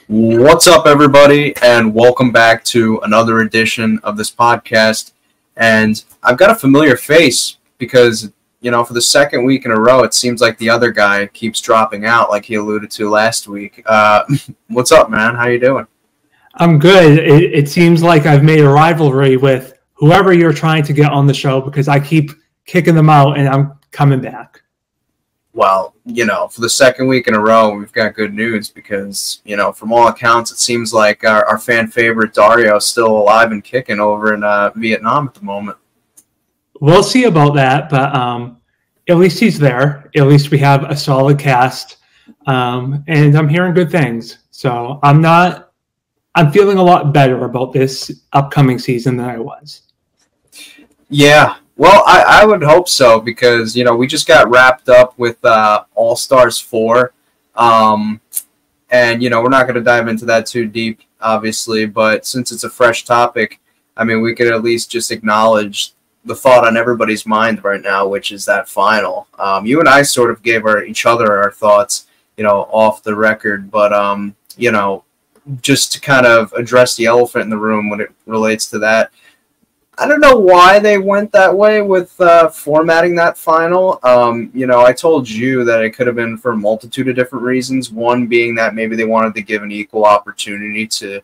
What's up, everybody, and welcome back to another edition of this podcast. And I've got a familiar face because, for the second week in a row, it seems like the other guy keeps dropping out, like he alluded to last week. What's up, man? How you doing? I'm good. It seems like I've made a rivalry with whoever you're trying to get on the show because I keep kicking them out and I'm coming back. Well, for the second week in a row, we've got good news because, from all accounts, it seems like our fan favorite Dario is still alive and kicking over in Vietnam at the moment. We'll see about that, but at least he's there. At least we have a solid cast, and I'm hearing good things. So I'm feeling a lot better about this upcoming season than I was. Yeah. Well, I would hope so because, we just got wrapped up with All-Stars 4. And, we're not going to dive into that too deep, obviously. But since it's a fresh topic, we could at least just acknowledge the thought on everybody's mind right now, which is that final. You and I sort of gave each other our thoughts, off the record. But, just to kind of address the elephant in the room when it relates to that, I don't know why they went that way with formatting that final. I told you that it could have been for a multitude of different reasons. One being that maybe they wanted to give an equal opportunity to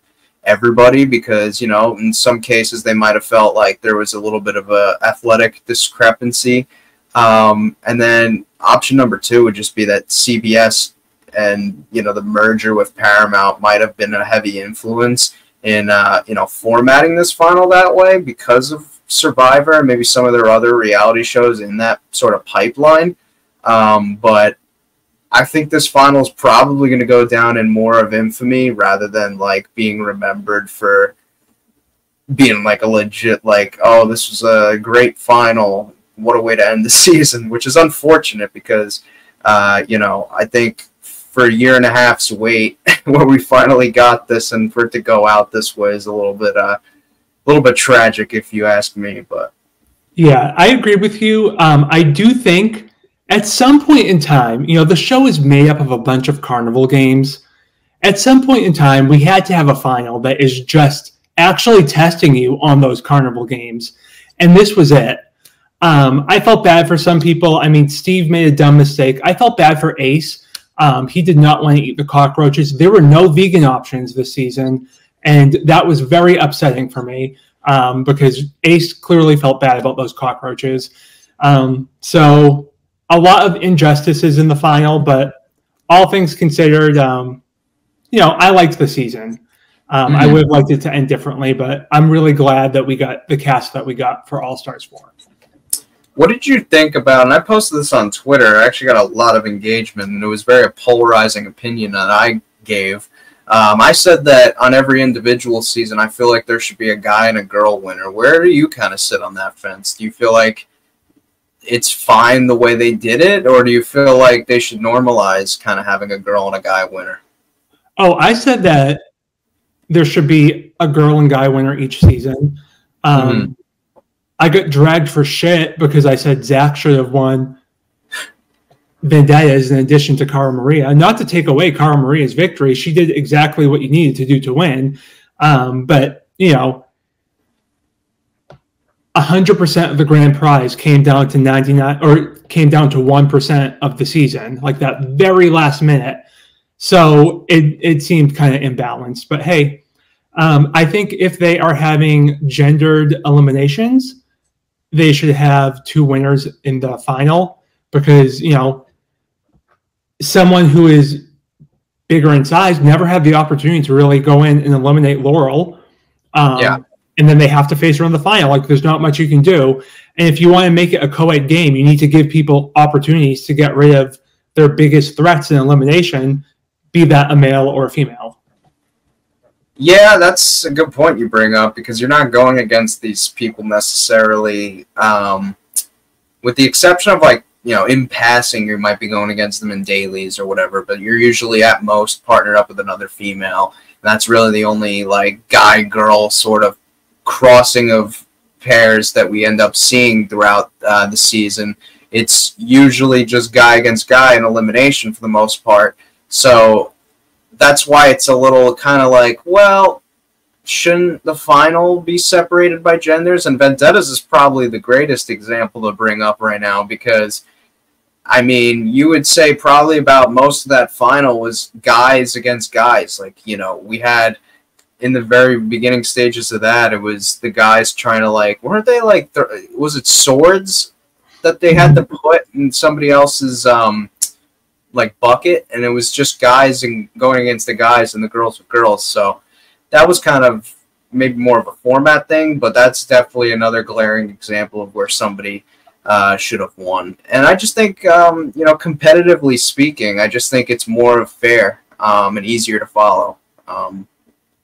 everybody because, in some cases they might have felt like there was a little bit of a athletic discrepancy. And then option number two would just be that CBS and, the merger with Paramount might have been a heavy influence in formatting this final that way because of Survivor and maybe some of their other reality shows in that sort of pipeline. But I think this final is probably going to go down in more of infamy rather than like being remembered for being like a legit oh, this was a great final. What a way to end the season, which is unfortunate because I think for a year and a half's wait where we finally got this and for it to go out this way is a little bit tragic if you ask me. But yeah, I agree with you. I do think at some point in time, the show is made up of a bunch of carnival games. At some point in time, we had to have a final that is just actually testing you on those carnival games. And this was it. I felt bad for some people. Steve made a dumb mistake. I felt bad for Ace. He did not want to eat the cockroaches. There were no vegan options this season, and that was very upsetting for me because Ace clearly felt bad about those cockroaches. So a lot of injustices in the final, but all things considered, I liked the season. I would have liked it to end differently, but I'm really glad that we got the cast that we got for All-Stars 4. what did you think about, and I posted this on Twitter, I actually got a lot of engagement, and it was very a polarizing opinion that I gave. I said that on every individual season, I feel like there should be a guy and a girl winner. Where do you kind of sit on that fence? Do you feel like it's fine the way they did it, or do you feel like they should normalize kind of having a girl and a guy winner? Oh, I said that there should be a girl and guy winner each season. I got dragged for shit because I said Zach should have won Vendettas in addition to Cara Maria. Not to take away Cara Maria's victory. She did exactly what you needed to do to win. But, 100% of the grand prize came down to 99 or came down to 1% of the season, like that very last minute. So it seemed kind of imbalanced. But hey, I think if they are having gendered eliminations, they should have two winners in the final because, someone who is bigger in size never had the opportunity to really go in and eliminate Laurel. And then they have to face her in the final. Like, there's not much you can do. And if you want to make it a co-ed game, you need to give people opportunities to get rid of their biggest threats in elimination, be that a male or a female. Yeah, that's a good point you bring up because you're not going against these people necessarily, with the exception of in passing, you might be going against them in dailies or whatever, but you're usually at most partnered up with another female. And that's really the only guy-girl sort of crossing of pairs that we end up seeing throughout the season. It's usually just guy against guy in elimination for the most part. So that's why it's a little kind of like, well, shouldn't the final be separated by genders? And Vendettas is probably the greatest example to bring up right now because, I mean, you would say probably about most of that final was guys against guys. Like, you know, we had in the very beginning stages of that, it was the guys trying to, like, weren't they like, was it swords that they had to put in somebody else's, like, bucket? And it was just guys and going against the guys and the girls with girls. So that was kind of maybe more of a format thing, but that's definitely another glaring example of where somebody should have won. And I just think, you know, competitively speaking, I just think it's more fair and easier to follow.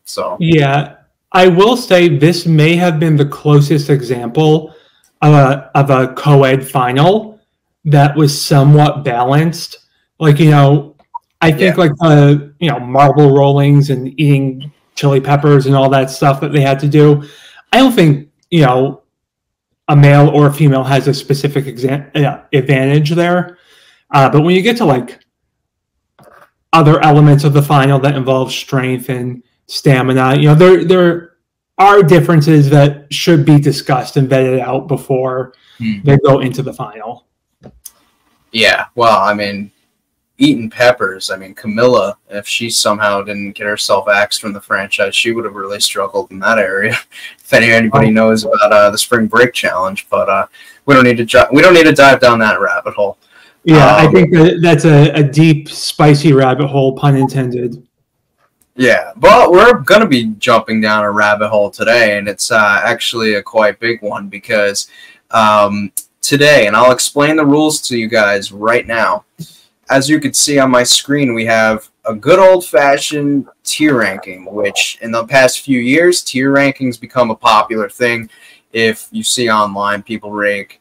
So yeah, I will say this may have been the closest example of a co-ed final that was somewhat balanced. Like, you know, I think like the, you know, marble rollings and eating chili peppers and all that stuff that they had to do. I don't think, you know, a male or a female has a specific advantage there. But when you get to like other elements of the final that involve strength and stamina, you know, there are differences that should be discussed and vetted out before they go into the final. Yeah, well, I mean, eating peppers. I mean, Camila, if she somehow didn't get herself axed from the franchise, she would have really struggled in that area. If anybody knows about the Spring Break Challenge, but we don't need to dive down that rabbit hole. Yeah, I think that's a deep, spicy rabbit hole, pun intended. Yeah, but we're going to be jumping down a rabbit hole today, and it's actually a quite big one because today, and I'll explain the rules to you guys right now. As you can see on my screen, we have a good old-fashioned tier ranking, which in the past few years, tier rankings become a popular thing. If you see online, people rank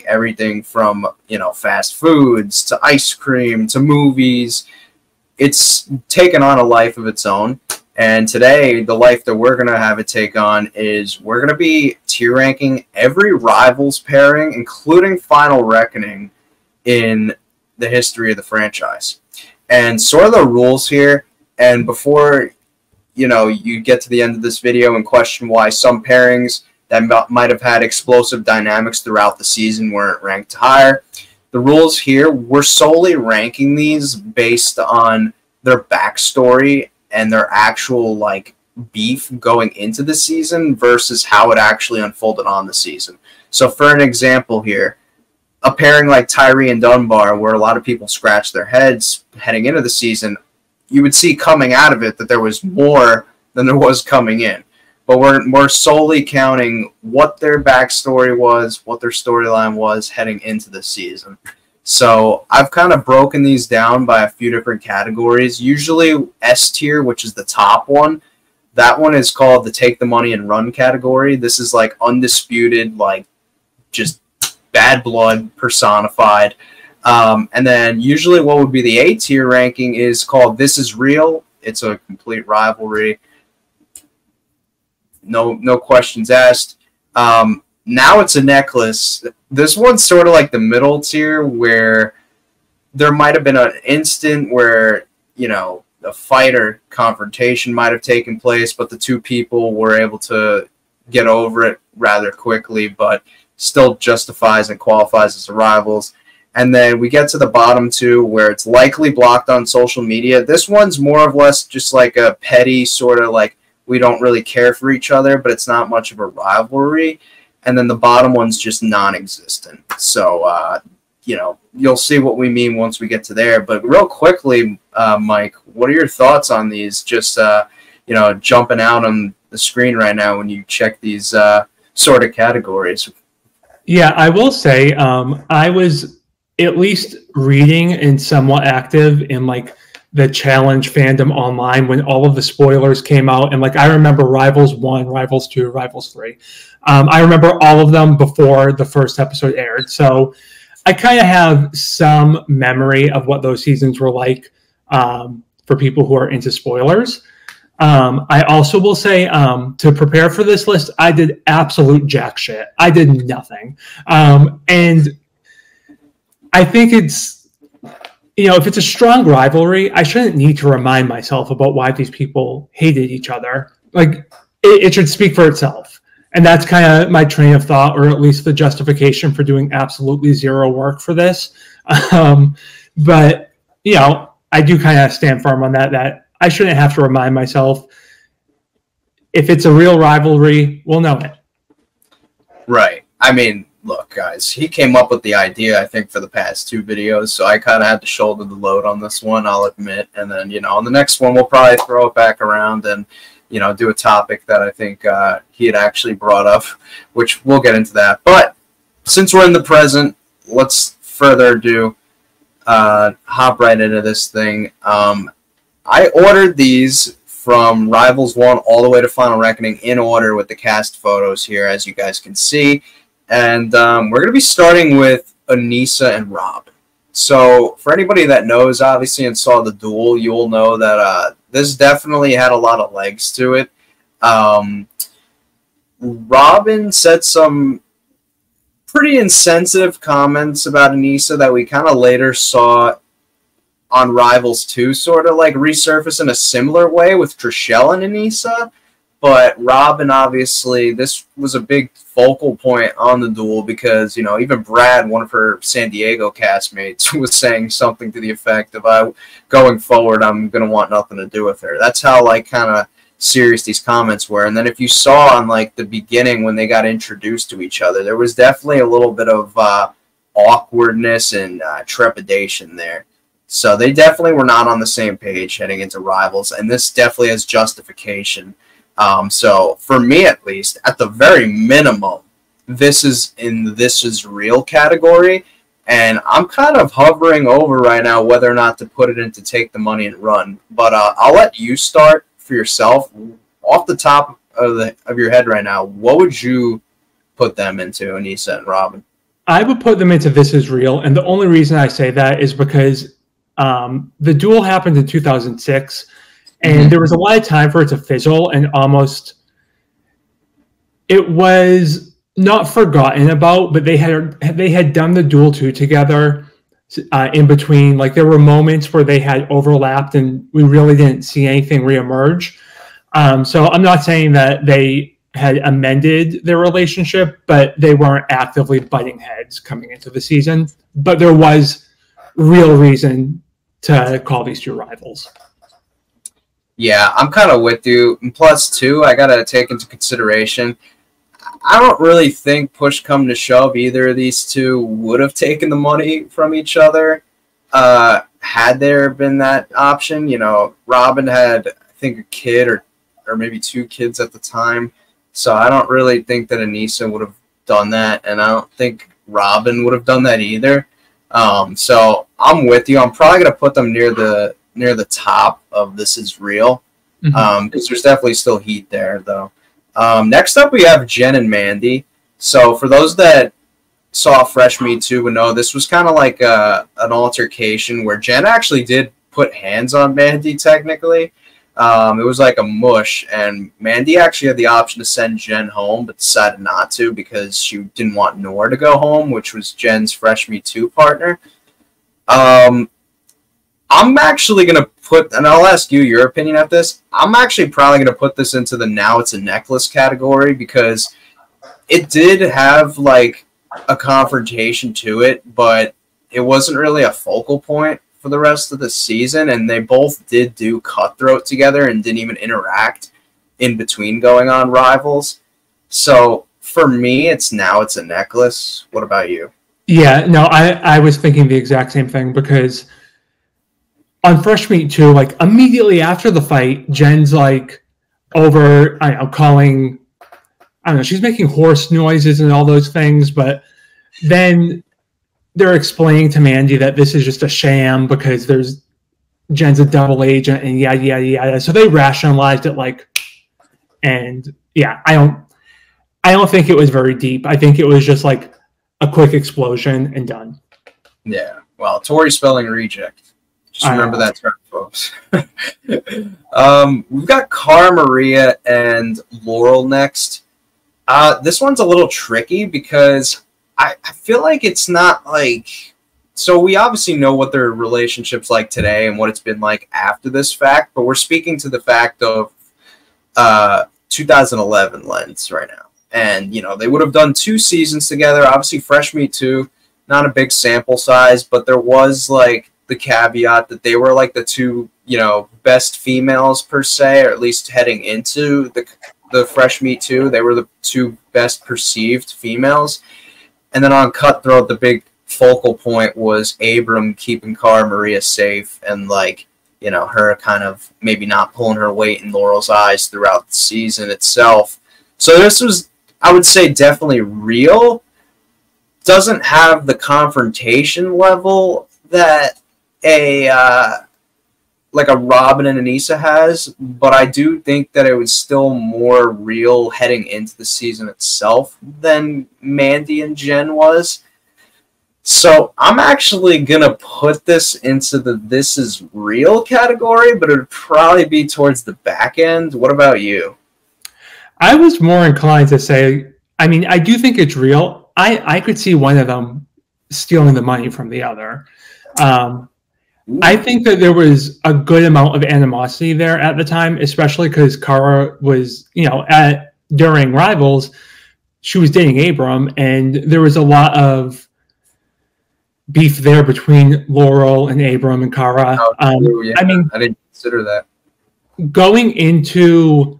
everything from, you know, fast foods to ice cream to movies. It's taken on a life of its own. And today, the life that we're going to have it take on is we're going to be tier ranking every Rivals pairing, including Final Reckoning, in the history of the franchise. And sort of the rules here, and before, you know, you get to the end of this video and question why some pairings that might have had explosive dynamics throughout the season weren't ranked higher. The rules here, we're solely ranking these based on their backstory and their actual, like, beef going into the season versus how it actually unfolded on the season. So for an example here, a pairing like Tyrie and Dunbar, where a lot of people scratch their heads heading into the season, you would see coming out of it that there was more than there was coming in. But we're solely counting what their backstory was, what their storyline was heading into the season. So I've kind of broken these down by a few different categories. Usually S tier, which is the top one, that one is called the take the money and run category. This is like undisputed, like just bad blood personified. And then usually what would be the A tier ranking is called This Is Real. It's a complete rivalry. No questions asked. Now it's a necklace. This one's sort of like the middle tier where there might have been an instant where, you know, a fight or confrontation might have taken place, but the two people were able to get over it rather quickly, but still justifies and qualifies as rivals. And then we get to the bottom two where it's likely blocked on social media. This one's more or less just like a petty sort of like we don't really care for each other, but it's not much of a rivalry. And then the bottom one's just non-existent. So, you know, you'll see what we mean once we get to there. But real quickly, Mike, what are your thoughts on these? Just, you know, jumping out on the screen right now when you check these sort of categories. Yeah, I will say I was at least reading and somewhat active in like the challenge fandom online when all of the spoilers came out. And like I remember Rivals 1, Rivals 2, Rivals 3. I remember all of them before the first episode aired. So I kind of have some memory of what those seasons were like for people who are into spoilers. I also will say to prepare for this list, I did absolute jack shit. I did nothing. And I think it's if it's a strong rivalry, I shouldn't need to remind myself about why these people hated each other. Like, it should speak for itself. And that's kind of my train of thought, or at least the justification for doing absolutely zero work for this. But, I do kind of stand firm on that I shouldn't have to remind myself. If it's a real rivalry, we'll know it. Right. I mean, look, guys, he came up with the idea, I think, for the past 2 videos, so I kind of had to shoulder the load on this one, I'll admit. And then, on the next one, we'll probably throw it back around and, do a topic that I think he had actually brought up, which we'll get into that. But since we're in the present, let's further ado, hop right into this thing. I ordered these from Rivals 1 all the way to Final Reckoning in order with the cast photos here, as you guys can see. And we're going to be starting with Aneesa and Robb. So for anybody that knows, obviously, and saw the duel, you'll know that this definitely had a lot of legs to it. Robin said some pretty insensitive comments about Aneesa that we kind of later saw on Rivals 2 sort of like resurface in a similar way with Trishelle and Aneesa. But Robin, obviously, this was a big focal point on the duel because, even Brad, one of her San Diego castmates, was saying something to the effect of, going forward, I'm going to want nothing to do with her. That's how, kind of serious these comments were. And then if you saw on, the beginning when they got introduced to each other, there was definitely a little bit of awkwardness and trepidation there. So they definitely were not on the same page heading into Rivals, and this definitely has justification. So for me, at least, at the very minimum, this is in the This Is Real category, and I'm kind of hovering over right now whether or not to put it into Take the Money and Run. But I'll let you start for yourself. Off the top of your head right now, what would you put them into, Aneesa and Robin? I would put them into This Is Real, and the only reason I say that is because the duel happened in 2006, and there was a lot of time for it to fizzle, and it was not forgotten about, but they had done the duel 2 together in between. There were moments where they had overlapped, and we really didn't see anything reemerge. So I'm not saying that they had amended their relationship, but they weren't actively butting heads coming into the season. But there was real reason to call these 2 rivals. Yeah, I'm kind of with you. And plus, too, I got to take into consideration, I don't really think push come to shove either of these 2 would have taken the money from each other had there been that option. Robin had, I think, a kid or maybe 2 kids at the time. So I don't really think that Aneesa would have done that, and I don't think Robin would have done that either. So I'm with you. I'm probably going to put them near the top of This Is Real, because there's definitely still heat there, though. Next up, we have Jenn and Mandi. So for those that saw Fresh Meat 2 would know, this was kind of like an altercation where Jenn actually did put hands on Mandi, technically. It was like a mush, and Mandi actually had the option to send Jenn home, but decided not to because she didn't want Noor to go home, which was Jen's Fresh Meat 2 partner. I'm actually going to put, and I'll ask you your opinion of this, I'm actually probably going to put this into the Now It's a Necklace category because it did have, a confrontation to it, but it wasn't really a focal point for the rest of the season, and they both did do Cutthroat together and didn't even interact in between going on Rivals. So for me, it's Now It's a Necklace. What about you? Yeah, no, I was thinking the exact same thing because on Fresh Meat 2, immediately after the fight, Jen's over, calling, she's making horse noises and all those things, but then they're explaining to Mandi that this is just a sham because Jen's a double agent and yada, yada, yada. So they rationalized it and yeah, I don't think it was very deep. I think it was just a quick explosion and done. Yeah. Well, Tori spelling reject. Just remember that term, folks. We've got Cara, Maria, and Laurel next. This one's a little tricky because I feel like it's not so we obviously know what their relationship's like today and what it's been like after this fact, but we're speaking to the fact of 2011 lens right now. And, you know, they would have done 2 seasons together. Obviously, Fresh Meat 2, not a big sample size, but there was, like, the caveat that they were, like, the 2, you know, best females per se, or at least heading into the Fresh Meat 2. They were the 2 best perceived females. And then on Cutthroat, the big focal point was Abram keeping Cara Maria safe and, like, you know, her kind of maybe not pulling her weight in Laurel's eyes throughout the season itself. So this was, I would say, definitely real. Doesn't have the confrontation level that like a Robb and Aneesa has, but I do think that it was still more real heading into the season itself than Mandi and Jenn was. So I'm actually going to put this into the this is real category, but it would probably be towards the back end. What about you? I was more inclined to say, I mean, I do think it's real. I could see one of them stealing the money from the other. I think that there was a good amount of animosity there at the time, especially because Cara was, you know, during Rivals, she was dating Abram, and there was a lot of beef there between Laurel and Abram and Cara. Yeah. I mean, I didn't consider that. Going into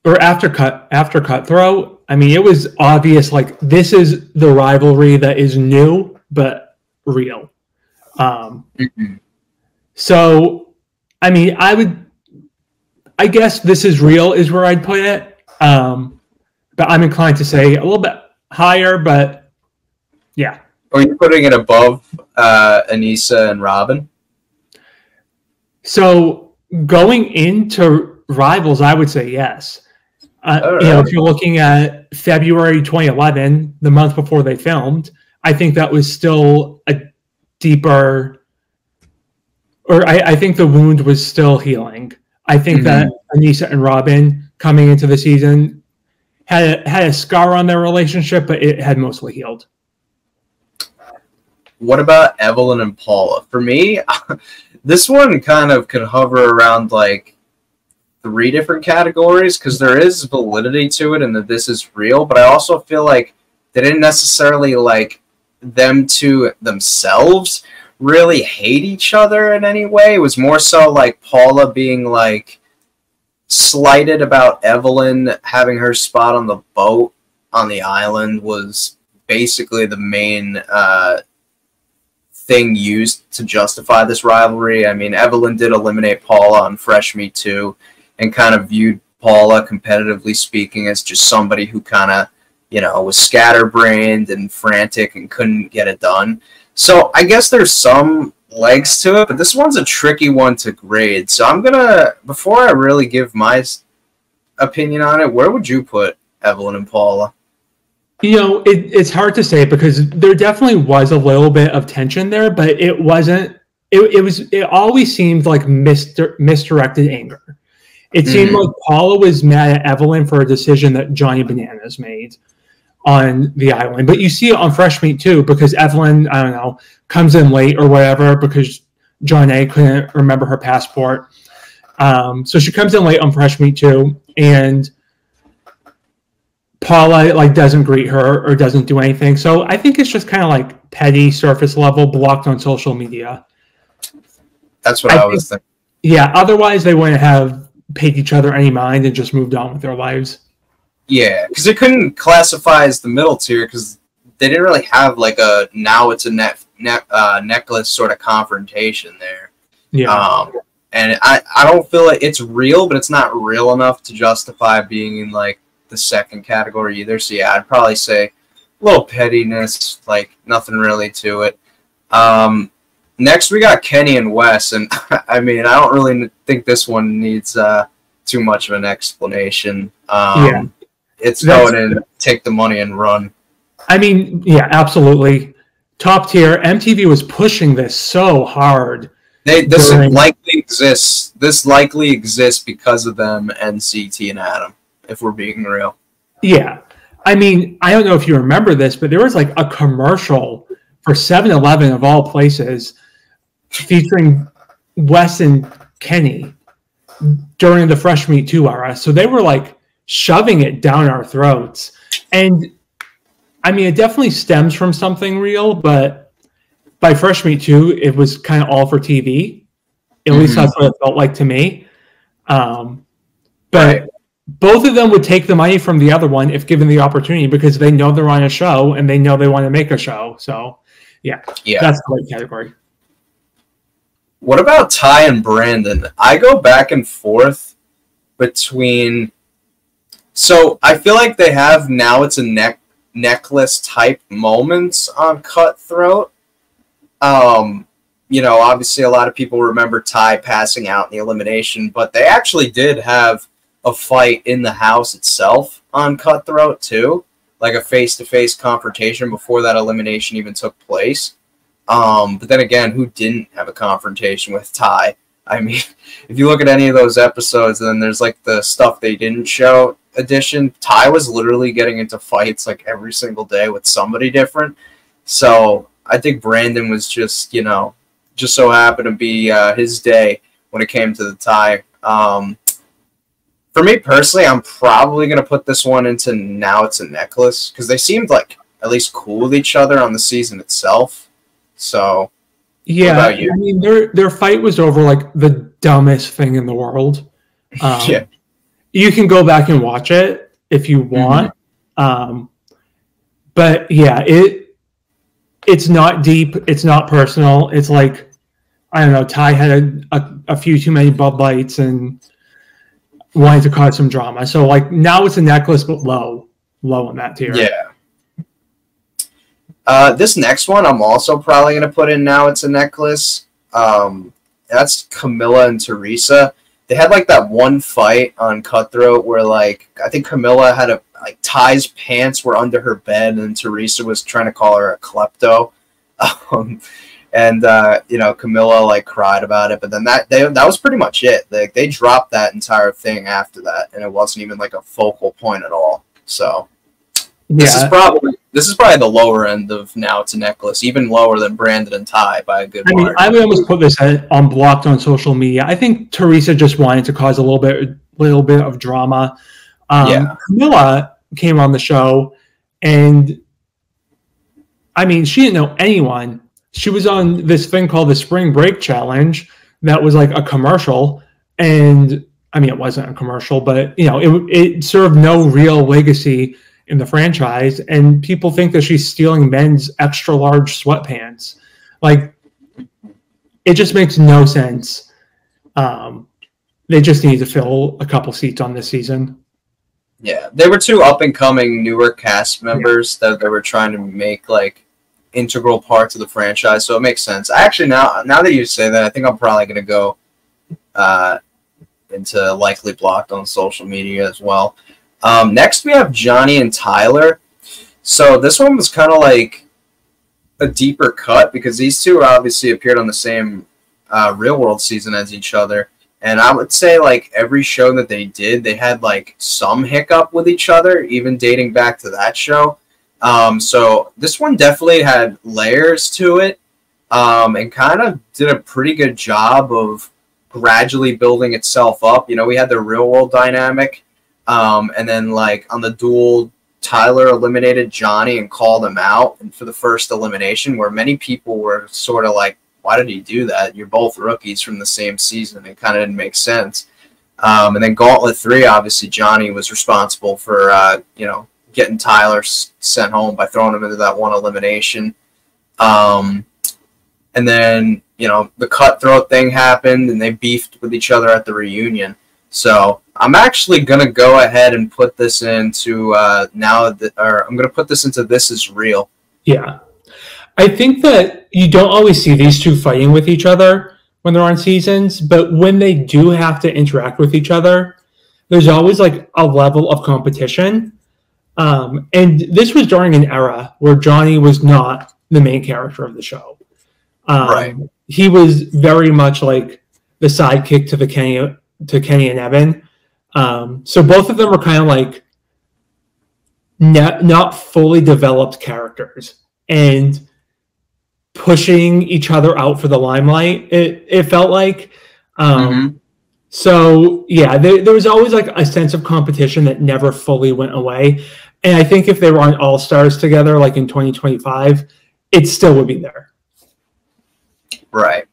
or after Cutthroat, I mean, it was obvious, like, this is the rivalry that is new but real. So, I mean, I guess this is real is where I'd put it. But I'm inclined to say a little bit higher, but yeah. Are you putting it above Aneesa and Robin? So going into Rivals, I would say yes. Right. You know, if you're looking at February 2011, the month before they filmed, I think that was still a deeper, or I think the wound was still healing. I think that Aneesa and Robin coming into the season had a scar on their relationship, but it had mostly healed. What about Evelyn and Paula? For me, this one kind of could hover around like 3 different categories because there is validity to it and that this is real, but I also feel like they didn't necessarily like them to themselves really hate each other in any way. It was more so like Paula being like slighted about Evelyn having her spot on the boat on the island was basically the main thing used to justify this rivalry. I mean, Evelyn did eliminate Paula on Fresh Meat 2 and kind of viewed Paula, competitively speaking, as just somebody who kind of, you know, was scatterbrained and frantic and couldn't get it done. So I guess there's some legs to it, but this one's a tricky one to grade. So I'm going to, before I really give my opinion on it, where would you put Evelyn and Paula? You know, it's hard to say because there definitely was a little bit of tension there, but it wasn't. It always seemed like misdirected anger. It seemed like Paula was mad at Evelyn for a decision that Johnny Bananas made on the island. But you see it on Fresh Meat too, because Evelyn, I don't know, comes in late or whatever because Johnny couldn't remember her passport. So she comes in late on Fresh Meat too, and Paula like doesn't greet her or doesn't do anything. So I think it's just kind of like petty, surface level, blocked on social media. That's what I was thinking. Yeah, otherwise they wouldn't have paid each other any mind and just moved on with their lives. Yeah, because they couldn't classify as the middle tier because they didn't really have like a now it's a necklace sort of confrontation there. Yeah. And I don't feel like it's real, but it's not real enough to justify being in like the second category either. So yeah, I'd probably say a little pettiness, like nothing really to it. Next we got Kenny and Wes, and I mean I don't really think this one needs too much of an explanation. It's going in, take the money and run. I mean, yeah, absolutely. Top tier. MTV was pushing this so hard. This likely exists. This likely exists because of them and CT and Adam, if we're being real. Yeah. I mean, I don't know if you remember this, but there was like a commercial for 7-Eleven of all places, featuring Wes and Kenny during the Fresh Meat 2 era. So they were like shoving it down our throats. And I mean, it definitely stems from something real, but by Fresh Meat 2, it was kind of all for TV. At least that's what it felt like to me. But both of them would take the money from the other one if given the opportunity, because they know they're on a show and they know they want to make a show. So, yeah. That's the right category. What about Ty and Brandon? I go back and forth between... So, I feel like they have now it's a necklace type moments on Cutthroat. You know, obviously a lot of people remember Ty passing out in the elimination, but they actually did have a fight in the house itself on Cutthroat too, like a face-to-face confrontation before that elimination even took place. But then again, who didn't have a confrontation with Ty? I mean, if you look at any of those episodes, then there's like the stuff they didn't show edition. Ty was literally getting into fights like every single day with somebody different. So I think Brandon was just, you know, just so happened to be his day when it came to the tie. For me personally, I'm probably going to put this one into Now It's a Necklace, because they seemed like at least cool with each other on the season itself. So, yeah, what about you? I mean, their fight was over like the dumbest thing in the world. Yeah. You can go back and watch it if you want. But yeah, it's not deep. It's not personal. It's like, I don't know, Ty had a few too many Bud Lights and wanted to cause some drama. So like Now It's a Necklace, but low in that tier. Yeah. This next one, I'm also probably going to put in Now It's a Necklace. That's Camila and Theresa. They had like that one fight on Cutthroat where like I think Camila had Ty's pants were under her bed and Theresa was trying to call her a klepto. And you know, Camila like cried about it, but then that was pretty much it. They dropped that entire thing after that, and it wasn't even like a focal point at all. So this is probably the lower end of Now It's a Necklace, even lower than Brandon and Ty by a good margin. I mean, I would almost put this on blocked on social media. I think Theresa just wanted to cause a little bit of drama. Camila came on the show, and I mean, she didn't know anyone. She was on this thing called the Spring Break Challenge that was like a commercial, and I mean, it wasn't a commercial, but you know, it served no real legacy in the franchise, and people think that she's stealing men's extra large sweatpants. Like, it just makes no sense. They just need to fill a couple seats on this season. Yeah, they were two up-and-coming newer cast members that they were trying to make like integral parts of the franchise, so it makes sense. Actually, now that you say that, I think I'm probably going to go into likely blocked on social media as well. Next, we have Johnny and Tyler. So this one was kind of like a deeper cut because these two obviously appeared on the same Real World season as each other. And I would say like every show that they did, they had like some hiccup with each other, even dating back to that show. So this one definitely had layers to it, and kind of did a pretty good job of gradually building itself up. You know, we had the Real World dynamic. And then, like, on the duel, Tyler eliminated Johnny and called him out and for the first elimination, where many people were sort of like, why did he do that? You're both rookies from the same season. It kind of didn't make sense. And then Gauntlet 3, obviously, Johnny was responsible for, you know, getting Tyler sent home by throwing him into that one elimination. And then, you know, the Cutthroat thing happened, and they beefed with each other at the reunion. So I'm actually going to go ahead and put this into I'm going to put this into This Is Real. Yeah. I think that you don't always see these two fighting with each other when they're on seasons, but when they do have to interact with each other, there's always like a level of competition. And this was during an era where Johnny was not the main character of the show. Right. He was very much like the sidekick to Kenny and Evan. So both of them were kind of like not fully developed characters. And pushing each other out for the limelight. It felt like. Mm-hmm. So yeah, there was always like a sense of competition that never fully went away. And I think if they were on All Stars together, like in 2025, it still would be there. Right.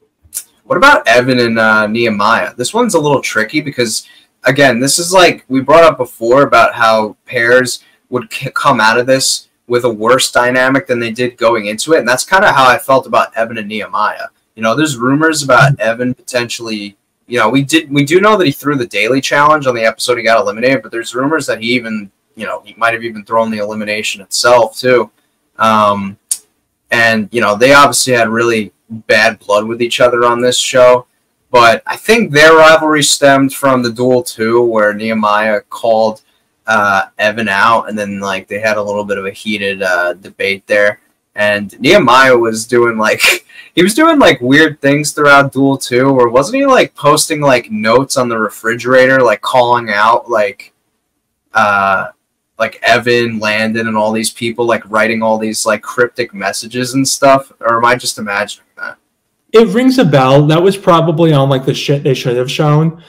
What about Evan and Nehemiah? This one's a little tricky because, again, this is like we brought up before about how pairs would come out of this with a worse dynamic than they did going into it. And that's kind of how I felt about Evan and Nehemiah. You know, there's rumors about Evan potentially, you know, we do know that he threw the daily challenge on the episode he got eliminated, but there's rumors that he even, you know, he might have even thrown the elimination itself too. And, you know, they obviously had really bad blood with each other on this show. But I think their rivalry stemmed from the Duel 2 where Nehemiah called Evan out, and then like they had a little bit of a heated debate there. And Nehemiah was doing like weird things throughout Duel 2, or wasn't he like posting like notes on the refrigerator, like calling out like Evan, Landon, and all these people, like writing all these like cryptic messages and stuff? Or am I just imagining that? It rings a bell. That was probably on like the shit they should have shown,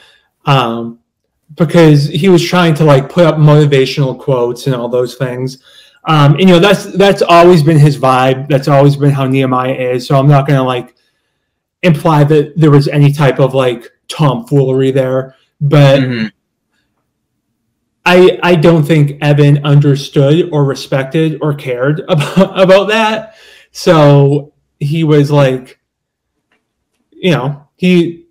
because he was trying to like put up motivational quotes and all those things. And you know, that's always been his vibe. That's always been how Nehemiah is. So I'm not gonna like imply that there was any type of like tomfoolery there, but I don't think Evan understood or respected or cared about that. So he was like, you know, he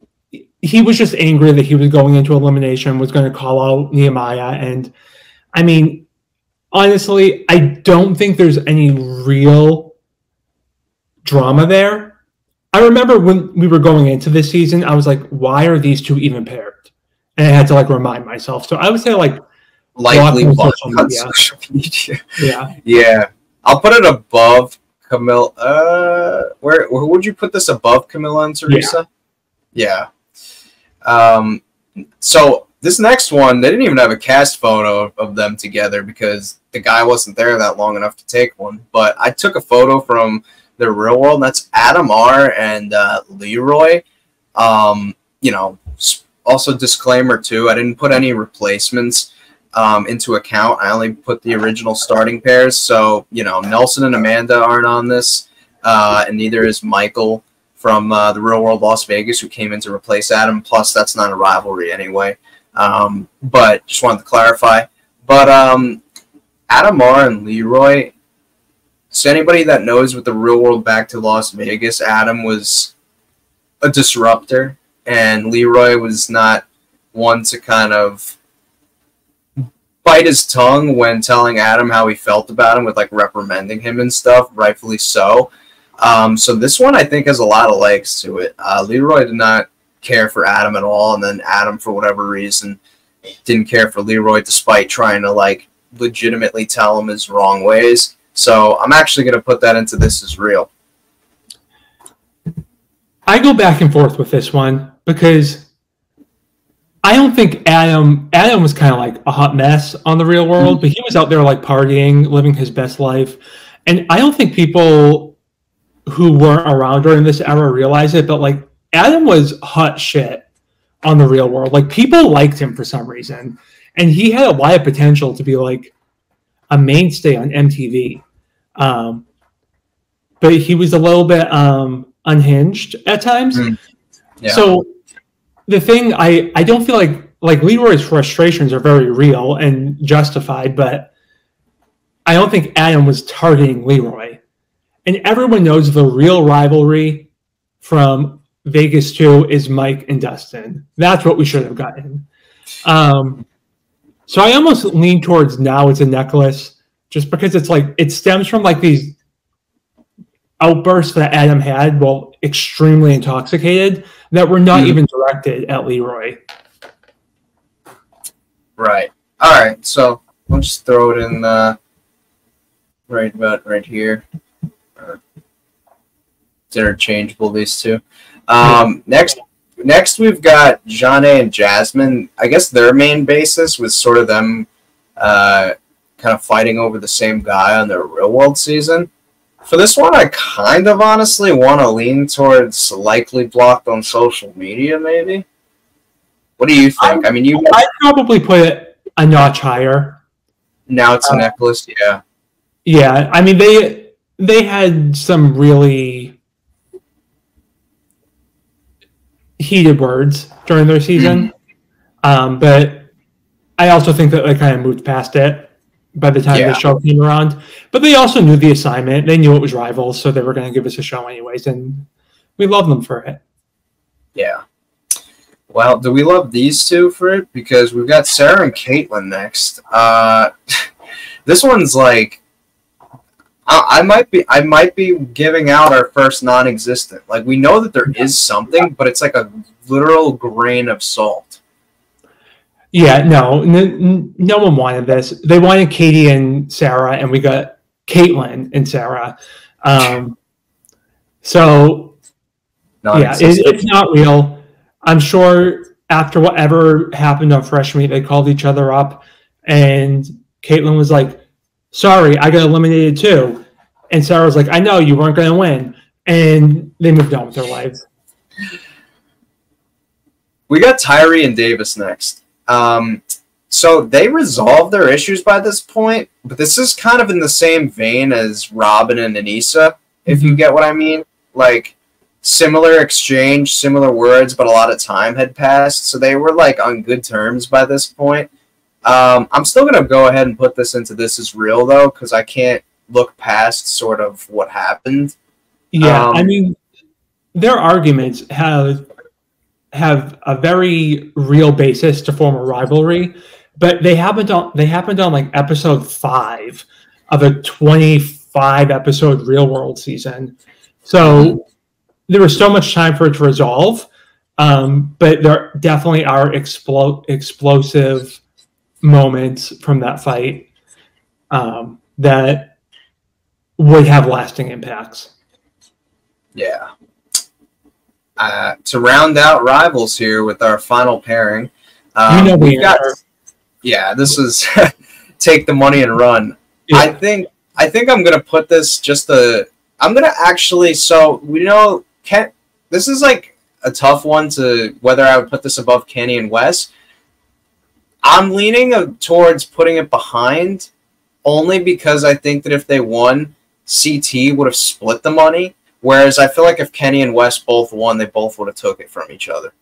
was just angry that he was going into elimination, was going to call out Nehemiah. And I mean, honestly, I don't think there's any real drama there. I remember when we were going into this season, I was like, why are these two even paired? And I had to like remind myself. So I would say like likely on social media. Yeah. I'll put it above Camila. Where would you put this above Camila and Theresa? Yeah. So this next one, they didn't even have a cast photo of them together because the guy wasn't there that long enough to take one. But I took a photo from the real world, and that's Adam R. and Leroy. You know, also disclaimer too, I didn't put any replacements into account. I only put the original starting pairs. So, you know, Nelson and Amanda aren't on this, and neither is Michael from the Real World Las Vegas, who came in to replace Adam. Plus, that's not a rivalry anyway. But just wanted to clarify. But Adam R. and Leroy, so anybody that knows with the Real World back to Las Vegas, Adam was a disruptor, and Leroy was not one to kind of bite his tongue when telling Adam how he felt about him, with like reprimanding him and stuff, rightfully so. So this one I think has a lot of legs to it. Leroy did not care for Adam at all, and then Adam, for whatever reason, didn't care for Leroy despite trying to like legitimately tell him his wrong ways. So I'm actually going to put that into This Is Real. I go back and forth with this one because I don't think Adam was kind of like a hot mess on the Real World, but he was out there like partying, living his best life. And I don't think people who weren't around during this era realize it, but like Adam was hot shit on the Real World. Like people liked him for some reason, and he had a lot of potential to be like a mainstay on MTV. But he was a little bit unhinged at times. Yeah. So the thing, I don't feel like Leroy's frustrations are very real and justified, but I don't think Adam was targeting Leroy. And everyone knows the real rivalry from Vegas 2 is Mike and Dustin. That's what we should have gotten. So I almost lean towards now it's a necklace, just because it's like it stems from like these outbursts that Adam had while extremely intoxicated that were not even directed at Leroy. Right. All right. So I'll just throw it in right about right here. It's interchangeable, these two. Next we've got Jonna and Jasmine. I guess their main basis was sort of them kind of fighting over the same guy on their Real World season. For this one, I kind of honestly want to lean towards likely blocked on social media, maybe. What do you think? I'd probably put it a notch higher. Now it's a necklace, yeah. Yeah, I mean, they had some really heated words during their season, but I also think that they kind of moved past it by the time the show came around. But they also knew the assignment. They knew it was Rivals, so they were going to give us a show anyways, and we love them for it. Yeah. Well, do we love these two for it? Because we've got Sarah and Katelynn next. This one's like, I might be giving out our first non-existent. Like, we know that there is something, but it's like a literal grain of salt. Yeah, no one wanted this. They wanted Katie and Sarah, and we got Katelynn and Sarah. It's not real. I'm sure after whatever happened on Fresh Meat, they called each other up, and Katelynn was like, sorry, I got eliminated too. And Sarah was like, I know, you weren't going to win. And they moved on with their lives. We got Tyrie and Davis next. So they resolved their issues by this point, but this is kind of in the same vein as Robin and Aneesa, if you get what I mean. Like, similar exchange, similar words, but a lot of time had passed, so they were like on good terms by this point. I'm still going to go ahead and put this into This Is Real, though, because I can't look past sort of what happened. Yeah, I mean, their arguments have a very real basis to form a rivalry, but they happened on like episode 5 of a 25-episode Real World season. So there was so much time for it to resolve, but there definitely are explosive moments from that fight that would have lasting impacts. Yeah. To round out Rivals here with our final pairing, we've got. Yeah, this is take the money and run. Yeah. I think I'm gonna put this I'm gonna actually. So we know this is like a tough one to whether I would put this above Kenny and Wes. I'm leaning towards putting it behind, only because I think that if they won, CT would have split the money. Whereas I feel like if Kenny and Wes both won, they both would have took it from each other.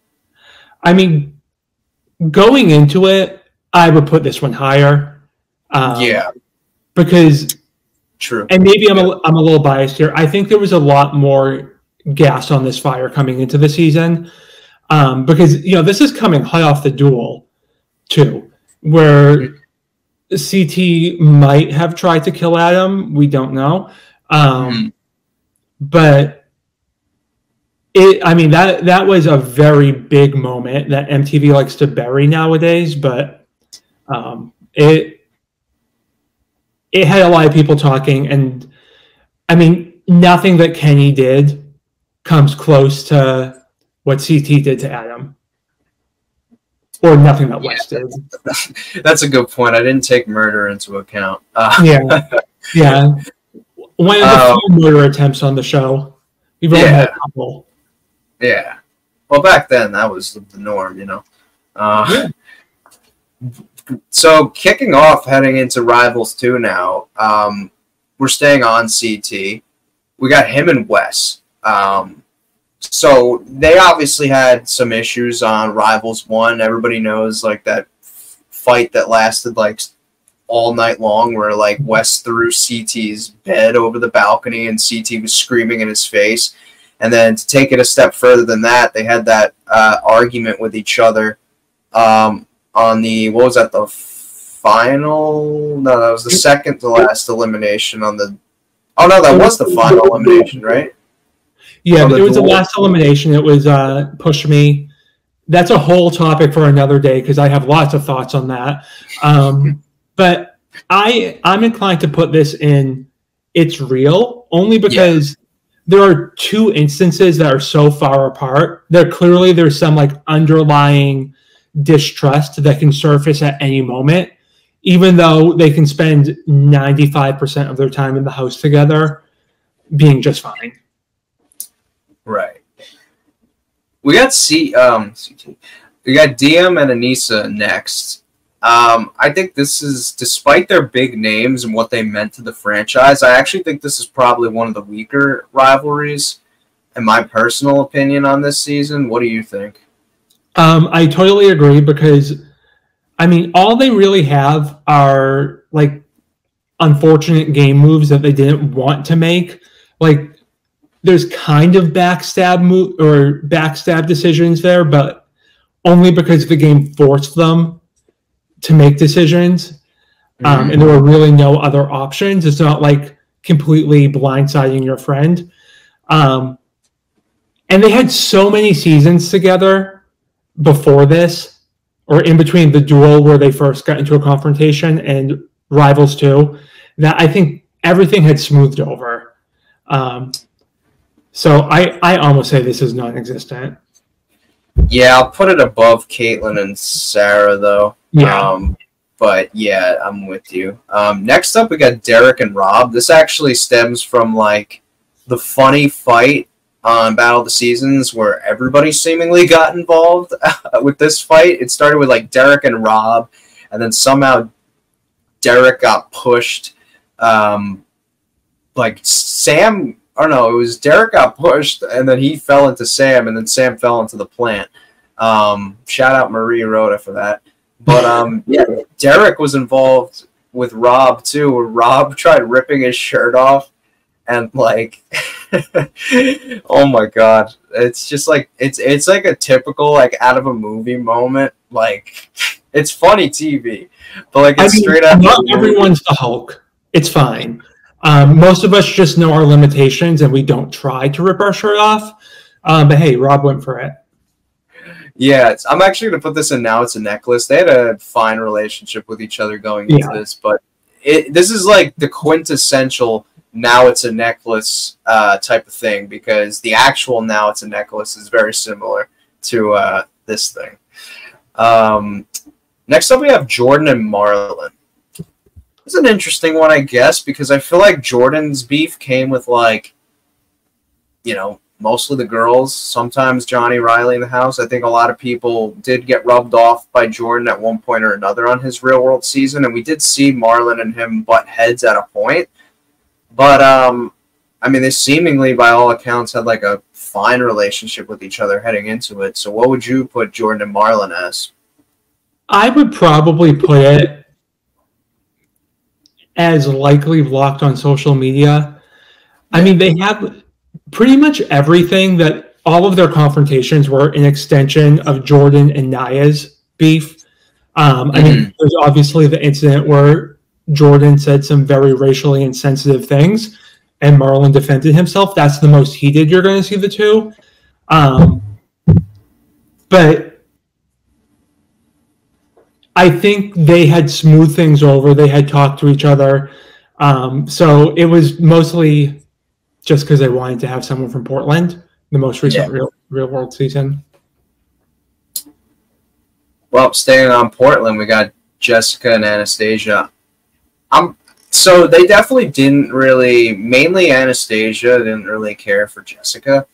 I mean, going into it, I would put this one higher. Yeah. Because true. And maybe I'm a little biased here. I think there was a lot more gas on this fire coming into the season. Because, this is coming high off the duel, too, where CT might have tried to kill Adam. We don't know. But that was a very big moment that MTV likes to bury nowadays. But it had a lot of people talking, and I mean, nothing that Kenny did comes close to what CT did to Adam, or nothing that Wes did. That's a good point. I didn't take murder into account. Yeah. One of the few murder attempts on the show. We've only had a couple. Yeah. Well, back then, that was the norm, So, kicking off, heading into Rivals 2 now, we're staying on CT. We got him and Wes. So, they obviously had some issues on Rivals 1. Everybody knows, like, that fight that lasted, like, all night long where like Wes threw CT's bed over the balcony and CT was screaming in his face. And then to take it a step further than that, they had that argument with each other on the, what was that, the final? No, that was the second to last elimination on the, oh no, that was the final elimination, right? Yeah, it was the last elimination. It was Push Me. That's a whole topic for another day because I have lots of thoughts on that. But I'm inclined to put this in It's Real, only because there are two instances that are so far apart that clearly there's some like underlying distrust that can surface at any moment, even though they can spend 95% of their time in the house together. being just fine. Right. We got we got Diem and Aneesa next. I think this is, despite their big names and what they meant to the franchise, I actually think this is probably one of the weaker rivalries, in my personal opinion, on this season. What do you think? I totally agree because, I mean, all they really have are, like, unfortunate game moves that they didn't want to make. Like, there's kind of backstab decisions there, but only because the game forced them to make decisions, and there were really no other options. It's not like completely blindsiding your friend. And they had so many seasons together before this, or in between the duel where they first got into a confrontation and Rivals 2, that I think everything had smoothed over. So I almost say this is non-existent. Yeah, I'll put it above Katelynn and Sarah, though. Yeah. But yeah, I'm with you. Next up, we got Derek and Robb. This actually stems from, like, the funny fight on Battle of the Seasons where everybody seemingly got involved with this fight. It started with, like, Derek and Robb, and then somehow Derek got pushed. Like, Sam... Or no, it was Derek got pushed, and then he fell into Sam, and then Sam fell into the plant. Shout out Marie Rhoda for that. But yeah, Derek was involved with Robb too, where Robb tried ripping his shirt off, and like, oh my god, it's just like it's like a typical, like, out of a movie moment. Like, it's funny TV, but like it's straight up. Not everyone's the Hulk. It's fine. Most of us just know our limitations and we don't try to rip our shirt off. But hey, Robb went for it. Yeah, I'm actually going to put this in Now It's a Necklace. They had a fine relationship with each other going into this, but this is like the quintessential Now It's a Necklace type of thing, because the actual Now It's a Necklace is very similar to this thing. Next up, we have Jordan and Marlon. It's an interesting one, I guess, because I feel like Jordan's beef came with, like, you know, mostly the girls, sometimes Johnny Riley in the house. I think a lot of people did get rubbed off by Jordan at one point or another on his Real World season, and we did see Marlon and him butt heads at a point. But, I mean, they seemingly, by all accounts, had, like, a fine relationship with each other heading into it. So what would you put Jordan and Marlon as? I would probably put it as likely blocked on social media. I mean, they have pretty much everything that all of their confrontations were an extension of Jordan and Naya's beef. I mean, there's obviously the incident where Jordan said some very racially insensitive things and Marlon defended himself. That's the most heated you're going to see the two. But I think they had smoothed things over. They had talked to each other. So it was mostly just because they wanted to have someone from Portland, the most recent Real World season. Well, staying on Portland, we got Jessica and Anastasia. So they definitely didn't really, mainly Anastasia didn't really care for Jessica.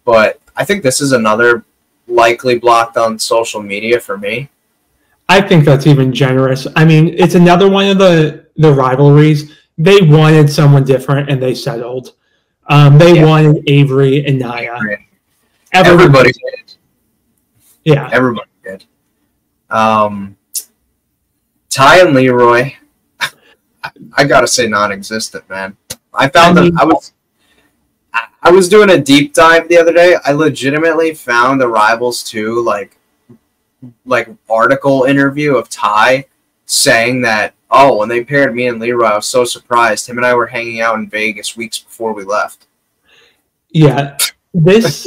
But I think this is another likely blocked on social media for me. I think that's even generous. I mean, it's another one of the rivalries. They wanted someone different, and they settled. They wanted Averey and Naya. Everybody did. Yeah. Everybody did. Ty and Leroy, I gotta say non-existent, man. I found them. I was doing a deep dive the other day. I legitimately found the Rivals 2, like article interview of Ty saying that, oh, when they paired me and Leroy, I was so surprised. Him and I were hanging out in Vegas weeks before we left. Yeah, this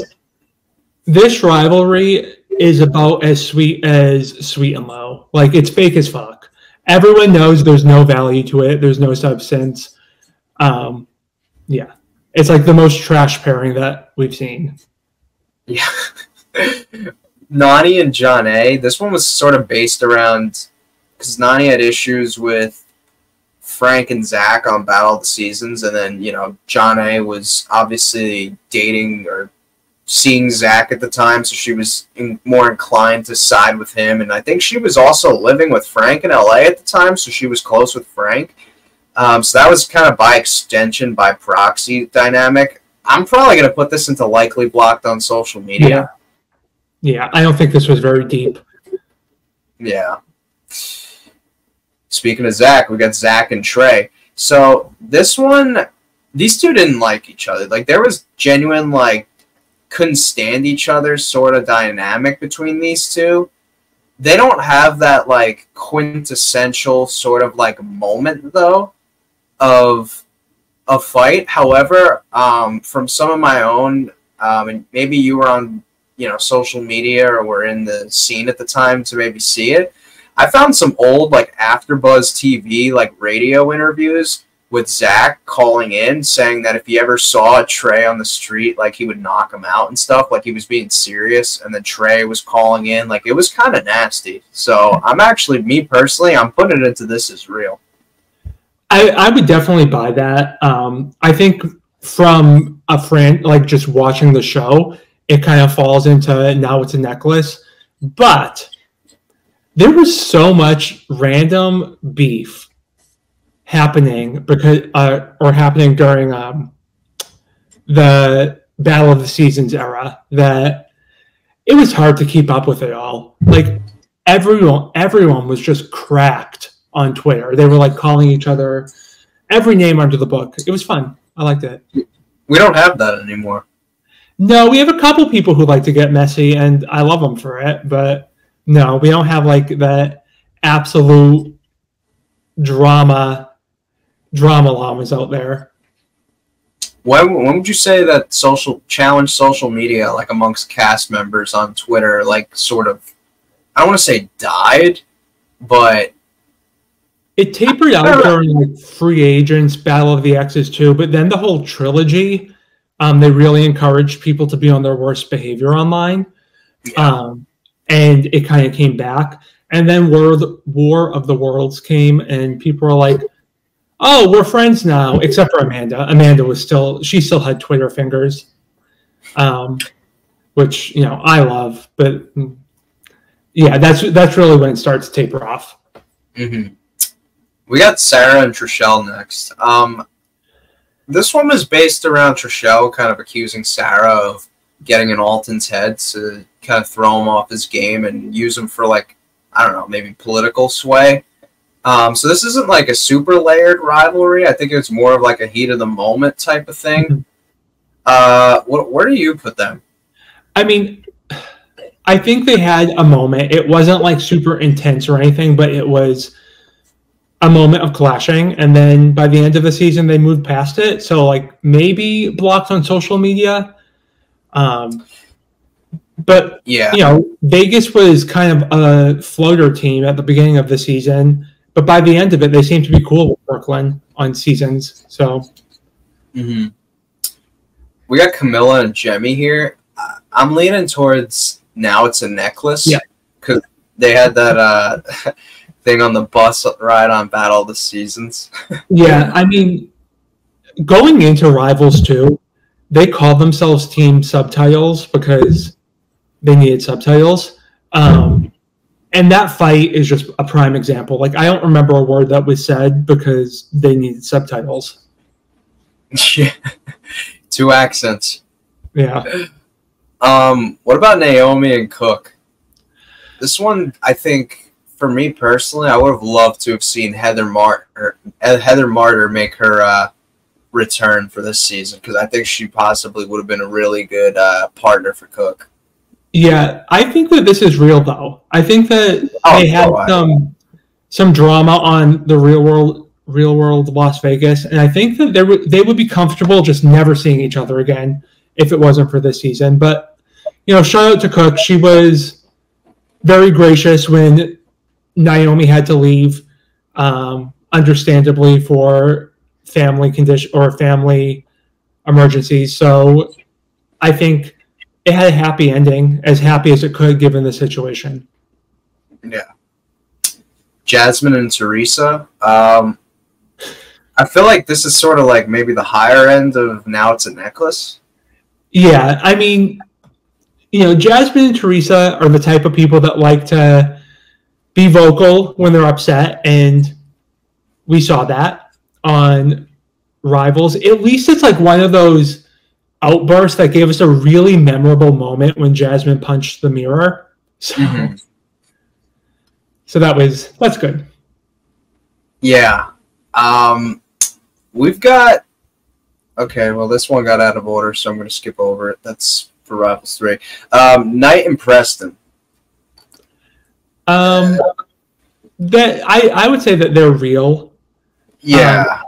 rivalry is about as sweet and low. Like, it's fake as fuck. Everyone knows there's no value to it. There's no substance. Yeah, it's like the most trash pairing that we've seen. Yeah. Nany and Jonna, this one was sort of based around, because Nany had issues with Frank and Zach on Battle of the Seasons, and then, you know, Jonna was obviously dating or seeing Zach at the time, so she was more inclined to side with him. And I think she was also living with Frank in LA at the time, so she was close with Frank. So that was kind of by extension, by proxy dynamic. I'm probably going to put this into likely blocked on social media. Yeah, I don't think this was very deep. Yeah. Speaking of Zach, we got Zach and Trey. So this one, these two didn't like each other. Like, there was genuine, like, couldn't stand each other sort of dynamic between these two. They don't have that, like, quintessential sort of, like, moment, though, of a fight. However, from some of my own, and maybe you were on, you know, social media or were in the scene at the time to maybe see it, I found some old, like, AfterBuzz TV, like, radio interviews with Zach calling in, saying that if he ever saw Trey on the street, like, he would knock him out and stuff, like he was being serious, and then Trey was calling in. Like, it was kind of nasty. So I'm actually, me personally, I'm putting it into this as real. I would definitely buy that. I think from a friend, like, just watching the show, it kind of falls into now it's a necklace. But there was so much random beef happening happening during the Battle of the Seasons era that it was hard to keep up with it all. Like, everyone was just cracked on Twitter. They were, like, calling each other every name under the book. It was fun. I liked it. We don't have that anymore. No, we have a couple people who like to get messy, and I love them for it. But no, we don't have, like, that absolute drama llamas out there. When would you say that social media, like, amongst cast members on Twitter, like, sort of, I don't want to say died, but it tapered out during, like, Free Agents, Battle of the Exes too, but then the whole trilogy, they really encouraged people to be on their worst behavior online. Yeah. And it kind of came back. And then War of the Worlds came, and people were like, oh, we're friends now, except for Amanda. Amanda she still had Twitter fingers, which, you know, I love. But yeah, that's really when it starts to taper off. Mm-hmm. We got Sarah and Trishelle next. This one was based around Trishelle kind of accusing Sarah of getting in Alton's head to kind of throw him off his game and use him for, like, I don't know, maybe political sway. So this isn't like a super layered rivalry. I think it's more of like a heat of the moment type of thing. Where do you put them? I mean, I think they had a moment. It wasn't like super intense or anything, but it was a moment of clashing. And then by the end of the season, they moved past it. So, like, maybe blocked on social media. But, yeah, you know, Vegas was kind of a floater team at the beginning of the season. But by the end of it, they seem to be cool with Brooklyn on seasons. So, we got Camila and Jemmye here. I'm leaning towards now it's a necklace. Yeah, because they had that thing on the bus ride on Battle of the Seasons. Yeah, I mean, going into Rivals 2, they called themselves Team Subtitles because they needed subtitles. And that fight is just a prime example. Like, I don't remember a word that was said because they needed subtitles. Yeah. 2 accents. Yeah. What about Naomi and Cooke? This one, I think, for me personally, I would have loved to have seen Heather Martyr make her return for this season, because I think she possibly would have been a really good partner for Cooke. Yeah, I think that this is real, though. I think that they had some drama on the Real World Las Vegas, and I think that they would be comfortable just never seeing each other again if it wasn't for this season. But, you know, shout out to Cooke. She was very gracious when Naomi had to leave, understandably, for family condition or family emergencies. So I think it had a happy ending, as happy as it could given the situation. Yeah. Jasmine and Theresa. I feel like this is sort of like maybe the higher end of Now It's a Necklace. Yeah, I mean, Jasmine and Theresa are the type of people that like to be vocal when they're upset, and we saw that on Rivals. At least it's like one of those outbursts that gave us a really memorable moment when Jasmine punched the mirror. So, so that's good. Yeah. We've got... Okay, well, this one got out of order, so I'm going to skip over it. That's for Rivals 3. Knight and Preston. That I would say that they're real. Yeah.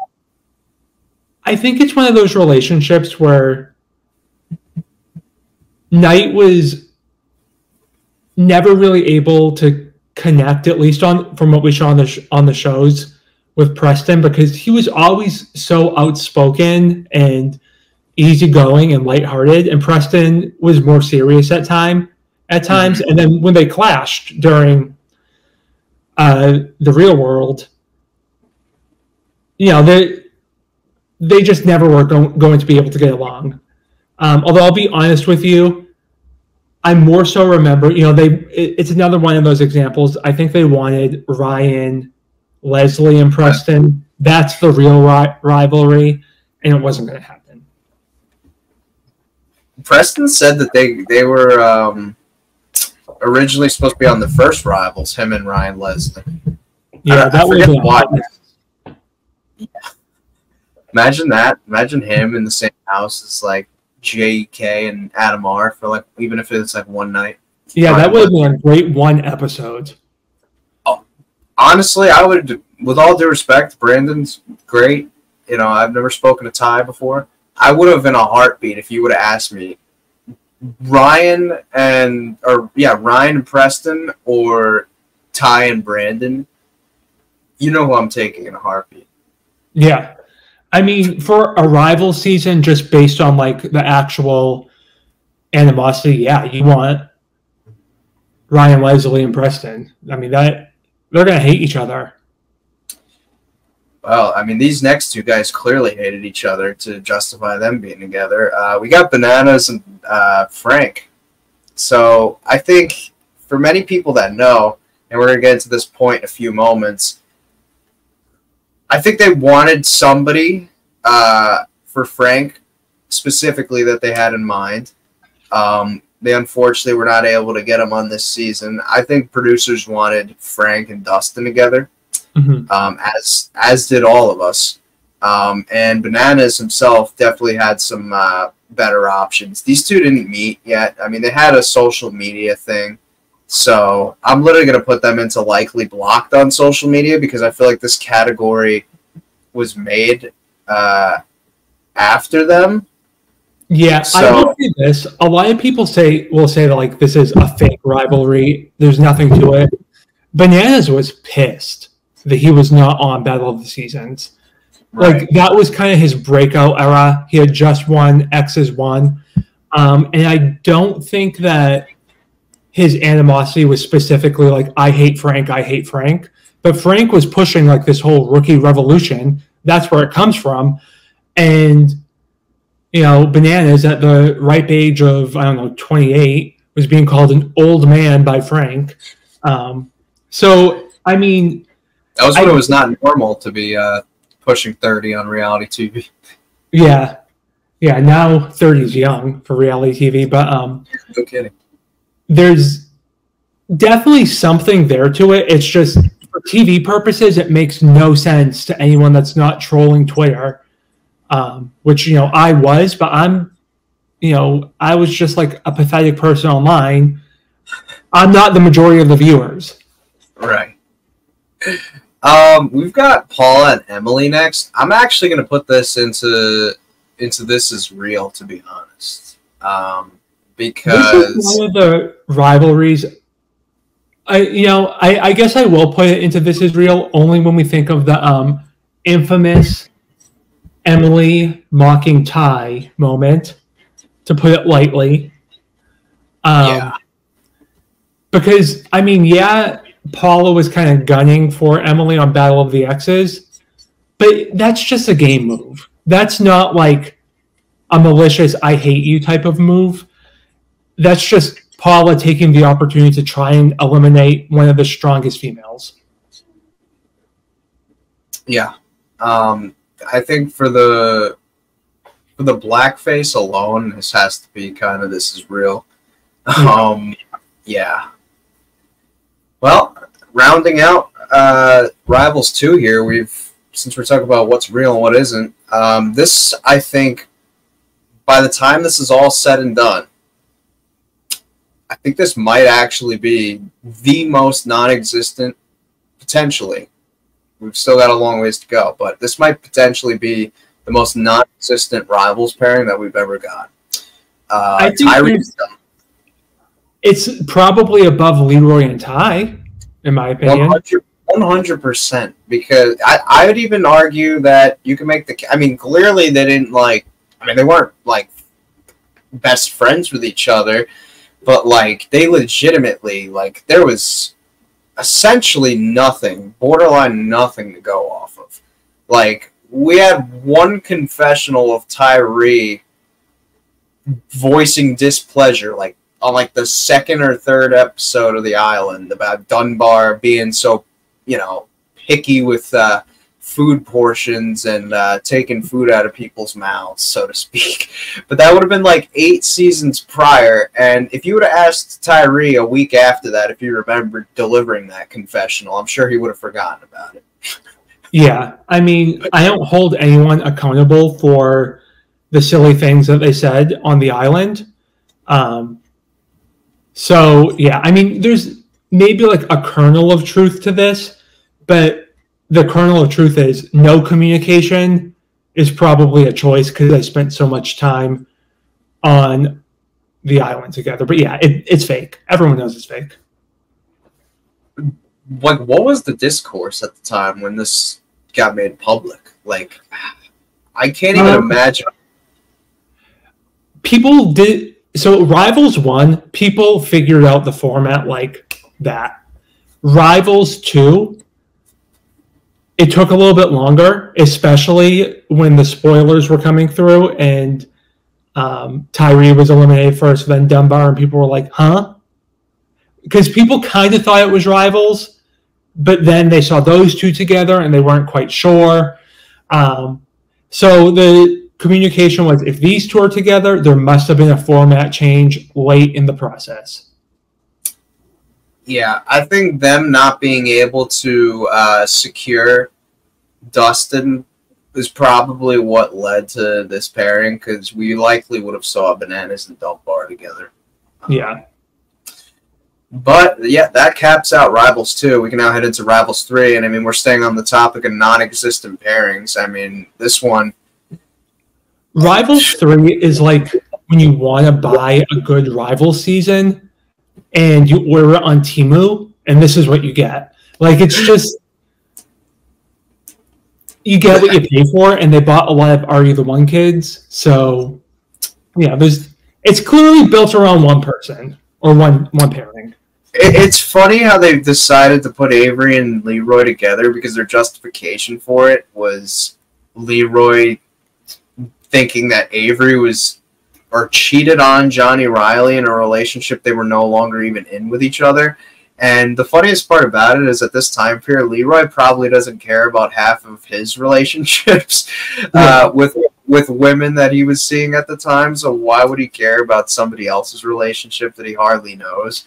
I think it's one of those relationships where Knight was never really able to connect, at least from what we saw on the shows, with Preston, because he was always so outspoken and easygoing and lighthearted, and Preston was more serious at times. And then when they clashed during the Real World, they just never were going to be able to get along. Although I'll be honest with you, I more so remember, it's another one of those examples. I think they wanted Ryan, Leslie, and Preston. That's the real rivalry, and it wasn't going to happen. Preston said that they were originally supposed to be on the first Rivals, him and Ryan Leslie. Yeah, that would be why. Imagine that. Imagine him in the same house as like JK and Adam R for like, even if it's like one night. Yeah, that would have been a great one episode. Honestly, I would, with all due respect, Brandon's great. I've never spoken to Ty before. I would have in a heartbeat if you would have asked me Ryan and Preston or Ty and Brandon. You know who I'm taking in a heartbeat. Yeah. I mean, for a rival season, just based on like the actual animosity, yeah, you want Ryan, Leslie, and Preston. I mean, they're going to hate each other. Well, I mean, these next two guys clearly hated each other to justify them being together. We got Bananas and Frank. So I think for many people that know, and we're going to get into this point in a few moments, I think they wanted somebody for Frank specifically that they had in mind. They unfortunately were not able to get him on this season. I think producers wanted Frank and Dustin together, as did all of us. And Bananas himself definitely had some better options. These two didn't meet yet. I mean, they had a social media thing. So I'm literally going to put them into likely blocked on social media because I feel like this category was made after them. Yeah, so, I will say this. A lot of people will say that like this is a fake rivalry. There's nothing to it. Bananas was pissed that he was not on Battle of the Seasons. Right. Like that was kind of his breakout era. He had just won X's one. And I don't think that his animosity was specifically like, I hate Frank. But Frank was pushing like this whole rookie revolution. That's where it comes from. And, Bananas at the ripe age of, 28 was being called an old man by Frank. So, I mean. That was when it was not normal to be pushing 30 on reality TV. Yeah. Yeah, now 30 is young for reality TV. But no kidding. There's definitely something there to it. It's just for TV purposes, it makes no sense to anyone that's not trolling Twitter, which, I was, but I was just like a pathetic person online. I'm not the majority of the viewers. Right. We've got Paula and Emily next. I'm actually going to put this into This Is Real, to be honest. Because this is one of the rivalries. I guess I will put it into This Is Real only when we think of the infamous Emily mocking Ty moment, to put it lightly. Yeah. Because, Paula was kind of gunning for Emily on Battle of the Exes, But that's just a game move. That's not like a malicious "I hate you" type of move. That's just Paula taking the opportunity to try and eliminate one of the strongest females. Yeah. I think for the blackface alone, this has to be kind of this is real. Yeah. Well, rounding out Rivals 2 here, since we're talking about what's real and what isn't, this, I think, by the time this is all said and done, I think this might actually be the most non-existent, potentially. We've still got a long ways to go, but this might potentially be the most non-existent Rivals pairing that we've ever got. I think Tyrie, it's probably above Leroy and Ty, in my opinion. 100%, because I would even argue that you can make the... I mean, clearly they didn't, like... I mean, they weren't, like, best friends with each other, but, like, they legitimately, like, there was essentially nothing, borderline nothing to go off of. Like, we had one confessional of Tyrie voicing displeasure, like, on, like, the second or third episode of The Island about Dunbar being so, you know, picky with food portions and taking food out of people's mouths, so to speak. But that would have been like 8 seasons prior, and if you would have asked Tyrie a week after that if he remembered delivering that confessional, I'm sure he would have forgotten about it. Yeah, I mean, I don't hold anyone accountable for the silly things that they said on the island. So, yeah, I mean, there's maybe like a kernel of truth to this, but the kernel of truth is no communication is probably a choice because they spent so much time on the island together. But yeah, it's fake. Everyone knows it's fake. Like, what was the discourse at the time when this got made public? Like, I can't even imagine. People did... So Rivals 1, people figured out the format like that. Rivals 2... It took a little bit longer, especially when the spoilers were coming through and Tyrie was eliminated first, then Dunbar, and people were like, huh? Because people kind of thought it was Rivals, but then they saw those two together and they weren't quite sure. So the communication was, if these two are together, there must have been a format change late in the process. Yeah, I think them not being able to secure Dustin is probably what led to this pairing, because we likely would have saw Bananas and Dunbar together. Yeah. But, yeah, that caps out Rivals 2. We can now head into Rivals 3, and, I mean, we're staying on the topic of non-existent pairings. I mean, this one... Rivals 3 is like when you want to buy a good Rivals season, and you order it on Temu, and this is what you get. Like, it's just... You get what you pay for, and they bought a lot of Are You the One kids. So, yeah, it's clearly built around one person, or one pairing. It's funny how they decided to put Averey and Leroy together, because their justification for it was Leroy thinking that Averey was... or cheated on Johnny Riley in a relationship they were no longer even in with each other. And the funniest part about it is at this time period, Leroy probably doesn't care about half of his relationships with women that he was seeing at the time. So why would he care about somebody else's relationship that he hardly knows?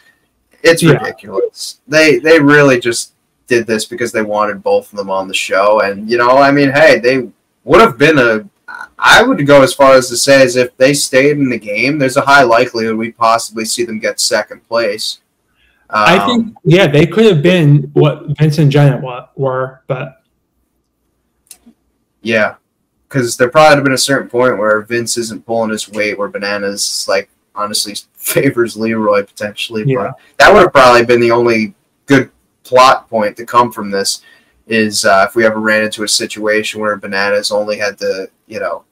It's ridiculous. They really just did this because they wanted both of them on the show. And, you know, I mean, hey, they would have been I would go as far as to say, as if they stayed in the game, there's a high likelihood we'd possibly see them get second place. I think, yeah, they could have been what Vince and Jenn were, but... Yeah, because there probably would have been a certain point where Vince isn't pulling his weight, where Bananas, like, honestly favors Leroy, potentially. Yeah. But that would have probably been the only good plot point to come from this, is if we ever ran into a situation where Bananas only had to, you know,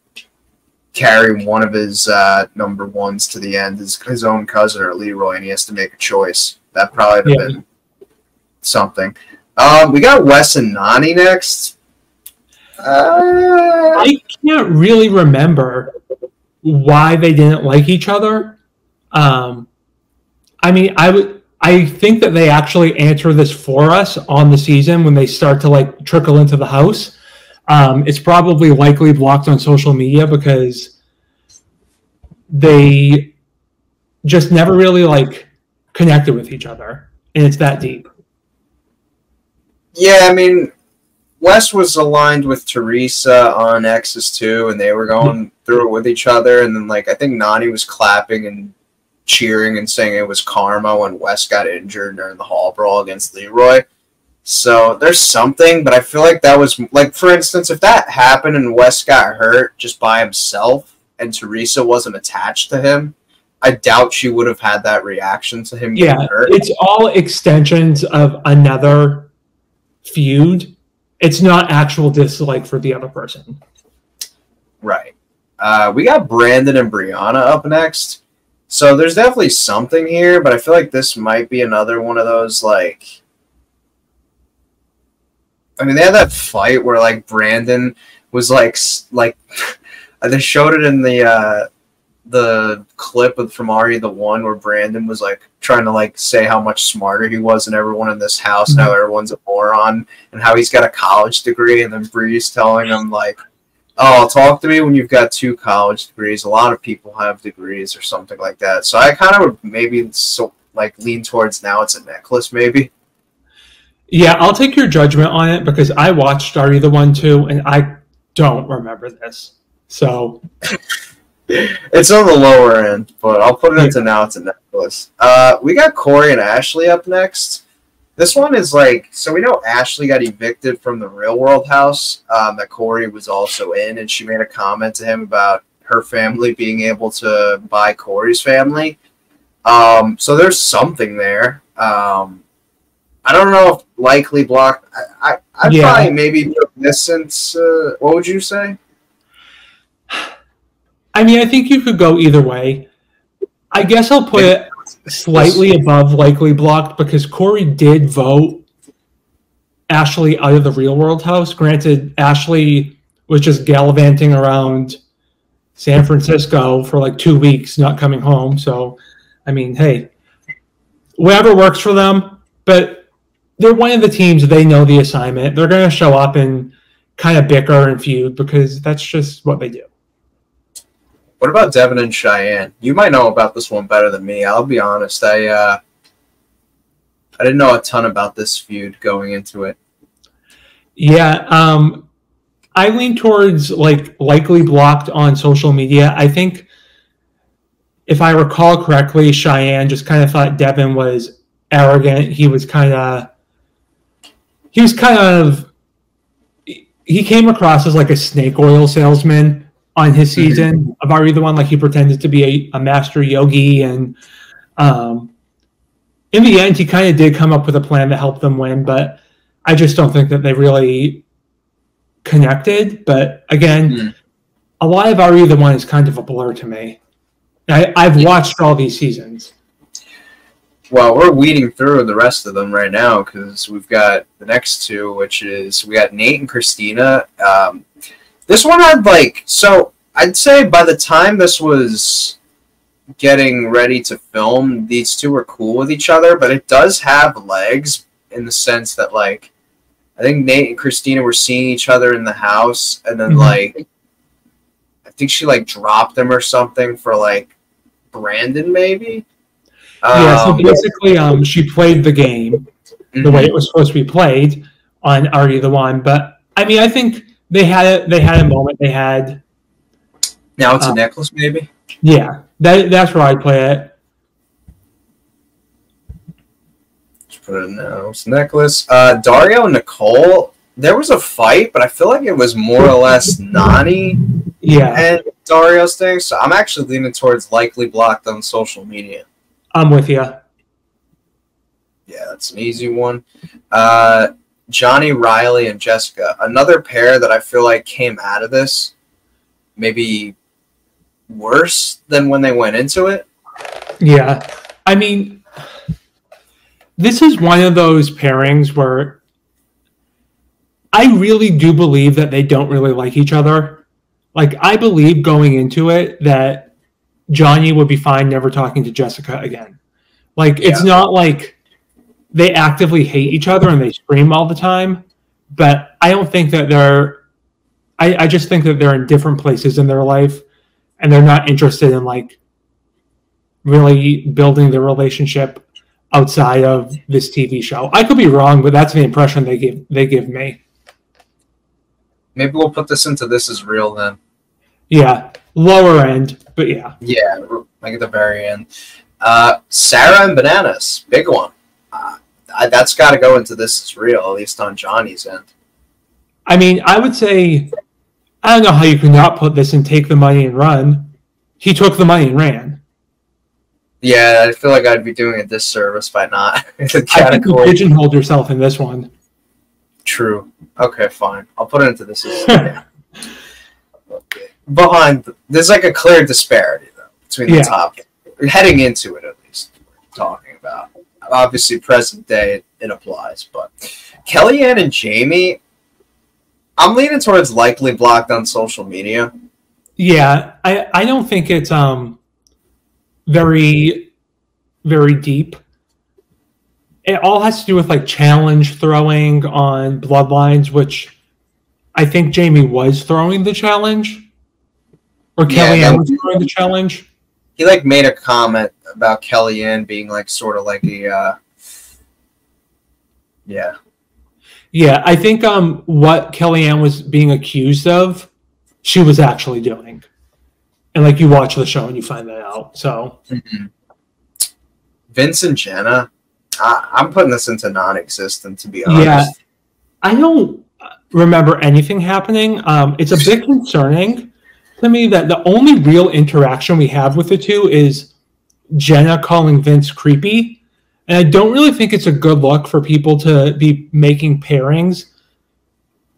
carry one of his number ones to the end, his own cousin or Leroy, and he has to make a choice. That probably would have been something. We got Wes and Nany next. I can't really remember why they didn't like each other. I mean, I think that they actually answer this for us on the season when they start to like trickle into the house. It's probably likely blocked on social media because they just never really like connected with each other, and it's that deep. Yeah, I mean, Wes was aligned with Theresa on X's too, and they were going through it with each other. And then, like, I think Nany was clapping and cheering and saying it was karma when Wes got injured during the hall brawl against Leroy. So there's something, but I feel like that was, like, for instance, if that happened and Wes got hurt just by himself and Theresa wasn't attached to him, I doubt she would have had that reaction to him getting hurt. It's all extensions of another feud. It's not actual dislike for the other person. Right. We got Brandon and Briana up next. So there's definitely something here, but I feel like this might be another one of those, like... I mean, they had that fight where, like, Brandon was, like they showed it in the clip from Ari the One where Brandon was, like, trying to, like, say how much smarter he was than everyone in this house and how everyone's a moron and how he's got a college degree, and then Bree's telling him, like, oh, talk to me when you've got 2 college degrees. A lot of people have degrees or something like that. So I kind of would maybe lean towards now it's a necklace, maybe. Yeah, I'll take your judgment on it because I watched Ari the One too, and I don't remember this. So it's on the lower end, but I'll put it into now it's a necklace. We got Cory and Ashley up next. This one is like, so we know Ashley got evicted from the Real World house that Cory was also in, and she made a comment to him about her family being able to buy Cory's family. So there's something there. I don't know if likely blocked. I'd probably maybe put this since. What would you say? I mean, I think you could go either way. I guess I'll put it slightly above likely blocked because Cory did vote Ashley out of the Real World house. Granted, Ashley was just gallivanting around San Francisco for like 2 weeks, not coming home. So, I mean, hey, whatever works for them. But they're one of the teams, they know the assignment. They're going to show up and kind of bicker and feud because that's just what they do. What about Devin and Cheyenne? You might know about this one better than me. I'll be honest. I didn't know a ton about this feud going into it. Yeah, I lean towards like likely blocked on social media. I think if I recall correctly, Cheyenne just kind of thought Devin was arrogant. He came across as like a snake oil salesman on his season of Ari the One. Like he pretended to be a master yogi, and in the end, he kind of did come up with a plan to help them win. But I just don't think that they really connected. But again, a lot of Ari the One is kind of a blur to me. I've watched all these seasons. Well, we're weeding through the rest of them right now because we've got the next two, which is we got Nate and Christina. This one had so I'd say by the time this was getting ready to film, these two were cool with each other, but it does have legs in the sense that I think Nate and Christina were seeing each other in the house, and then I think she dropped him or something for Brandon maybe. Yeah, so basically, she played the game the way it was supposed to be played on Ari the One. But I mean, I think they had a moment. They had. Now it's a necklace, maybe. Yeah, that's where I play it. Let's put it in now. It's a necklace. Dario and Nicole. There was a fight, but I feel like it was more or less Nany. Yeah. And Dario's thing. So I'm actually leaning towards likely blocked on social media. I'm with you. Yeah, that's an easy one. Johnny, Riley, and Jessica. Another pair that I feel like came out of this maybe worse than when they went into it. Yeah. I mean, this is one of those pairings where I really do believe that they don't really like each other. Like, I believe going into it that Johnny would be fine never talking to Jessica again. Like, it's not like they actively hate each other and they scream all the time, but I don't think that I just think that they're in different places in their life and they're not interested in, like, really building their relationship outside of this TV show. I could be wrong, but that's the impression they give me. Maybe we'll put this into This Is Real then. Yeah, lower end, but yeah. Yeah, like at the very end. Sarah and Bananas, big one. That's got to go into This Is Real, at least on Johnny's end. I mean, I would say, I don't know how you could not put this and Take the Money and Run. He took the money and ran. Yeah, I feel like I'd be doing a disservice by not. I think you pigeonholed yourself in this one. True. Okay, fine. I'll put it into This Is Real. Okay. There's like a clear disparity, though, between the top. Heading into it, at least, we're talking about. Obviously, present day, it applies. But Kellyanne and Jemmye, I'm leaning towards likely blocked on social media. Yeah, I don't think it's very, very deep. It all has to do with, like, challenge throwing on Bloodlines, which I think Jemmye was throwing the challenge. Or Kellyanne was throwing the challenge. He, like, made a comment about Kellyanne being, like, sort of like a, yeah. Yeah, I think what Kellyanne was being accused of, she was actually doing. And, like, you watch the show and you find that out, so. Mm-hmm. Vince and Jenna, I'm putting this into non-existent, to be honest. Yeah, I don't remember anything happening. It's a bit concerning to me that the only real interaction we have with the two is Jenna calling Vince creepy. And I don't really think it's a good look for people to be making pairings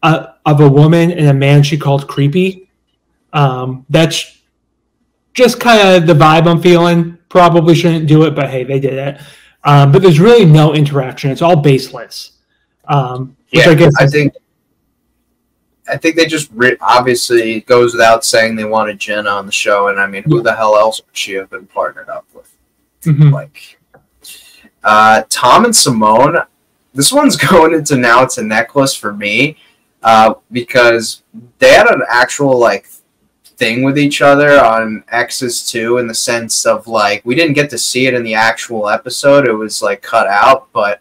of a woman and a man she called creepy. That's just kind of the vibe I'm feeling. Probably shouldn't do it, but hey, they did it. But there's really no interaction. It's all baseless. Which I guess I think they just obviously it goes without saying they wanted Jenna on the show, and I mean, who the hell else would she have been partnered up with? Mm-hmm. Like, Tom and Simone. This one's going into Now It's a Necklace for me because they had an actual like thing with each other on X's too, in the sense of like we didn't get to see it in the actual episode; it was like cut out, but.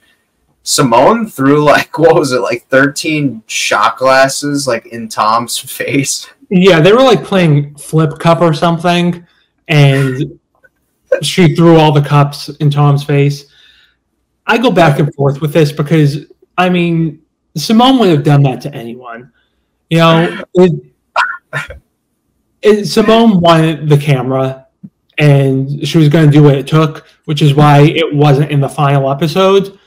Simone threw, like, what was it, like 13 shot glasses, like, in Tom's face. Yeah, they were, like, playing Flip Cup or something, and she threw all the cups in Tom's face. I go back and forth with this because, I mean, Simone would have done that to anyone. You know, Simone wanted the camera, and she was going to do what it took, which is why it wasn't in the final episode.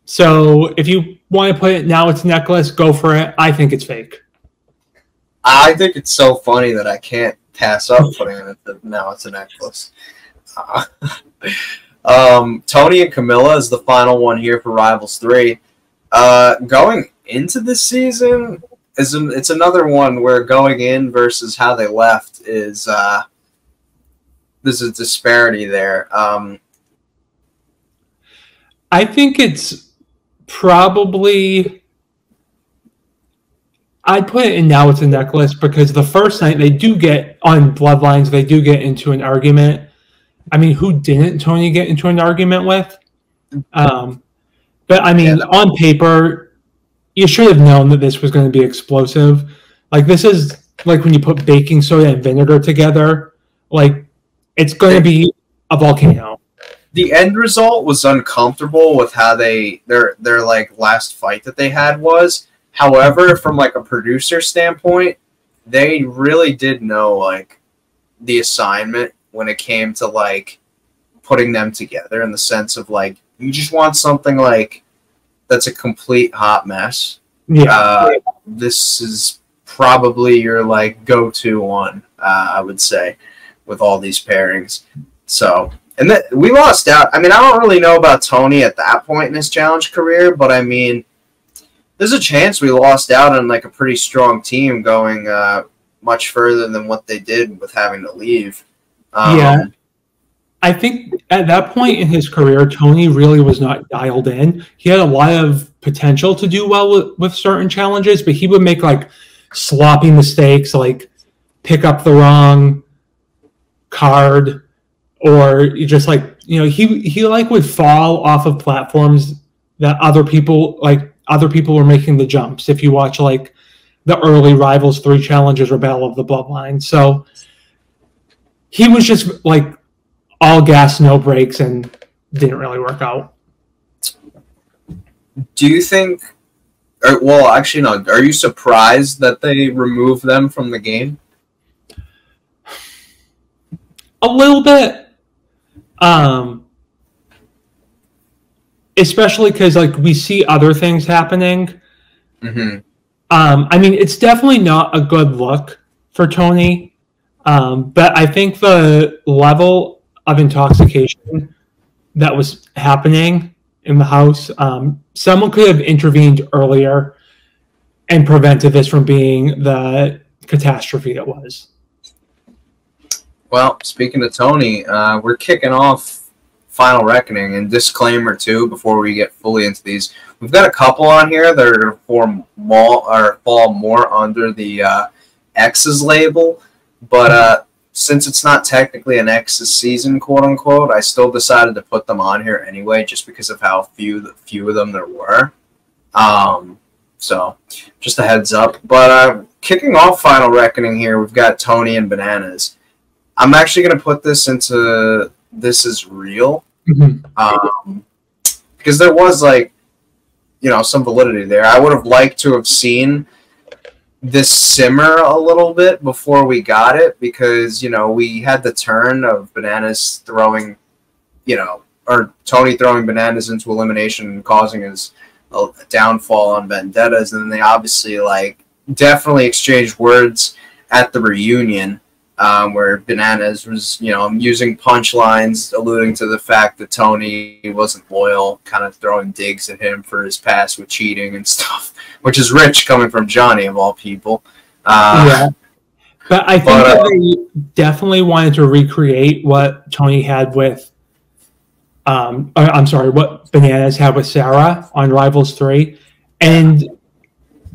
So if you want to put it Now It's a Necklace, go for it. I think it's fake. I think it's so funny that I can't pass up putting it Now It's a Necklace. Tony and Camila is the final one here for Rivals 3. Going into this season, it's another one where going in versus how they left is there's a disparity there. I think it's probably... I'd put it in Now It's a Necklace because the first night they do get, on Bloodlines, they do get into an argument. I mean, who didn't Tony get into an argument with? But, I mean, on paper, you should have known that this was going to be explosive. Like, this is like when you put baking soda and vinegar together. Like, it's going to be a volcano. The end result was uncomfortable with how their like last fight that they had was. However, from like a producer standpoint, they really did know like the assignment when it came to like putting them together in the sense of like you just want something like that's a complete hot mess. Yeah. This is probably your like go-to one, I would say, with all these pairings. So. And we lost out. I mean, I don't really know about Tony at that point in his challenge career, but I mean, there's a chance we lost out on like a pretty strong team going much further than what they did with having to leave. Yeah. I think at that point in his career, Tony really was not dialed in. He had a lot of potential to do well with certain challenges, but he would make like sloppy mistakes, like pick up the wrong card, or just like, you know, he like would fall off of platforms that other people were making the jumps. If you watch like the early Rivals 3 challenges or Battle of the Bloodline. So he was just like all gas, no brakes, and didn't really work out. Do you think, well, actually, no, are you surprised that they removed them from the game? A little bit. Especially because like we see other things happening. Mm-hmm. I mean, it's definitely not a good look for Tony. But I think the level of intoxication that was happening in the house, someone could have intervened earlier and prevented this from being the catastrophe it was. Well, speaking of Tony, we're kicking off Final Reckoning, and disclaimer too before we get fully into these. We've got a couple on here that are going to fall more under the X's label, but since it's not technically an X's season, quote unquote, I still decided to put them on here anyway, just because of how few of them there were. So just a heads up. But kicking off Final Reckoning here, we've got Tony and Bananas. I'm actually going to put this into This Is Real, because there was like, you know, some validity there. I would have liked to have seen this simmer a little bit before we got it, because, you know, we had the turn of Bananas throwing, you know, or Tony throwing Bananas into elimination and causing his downfall on Vendettas, and then they obviously like definitely exchanged words at the reunion, where Bananas was, you know, using punchlines alluding to the fact that Tony wasn't loyal, kind of throwing digs at him for his past with cheating and stuff, which is rich coming from Johnny of all people. Yeah, but I think that they definitely wanted to recreate what Tony had with, what Bananas had with Sarah on Rivals 3, and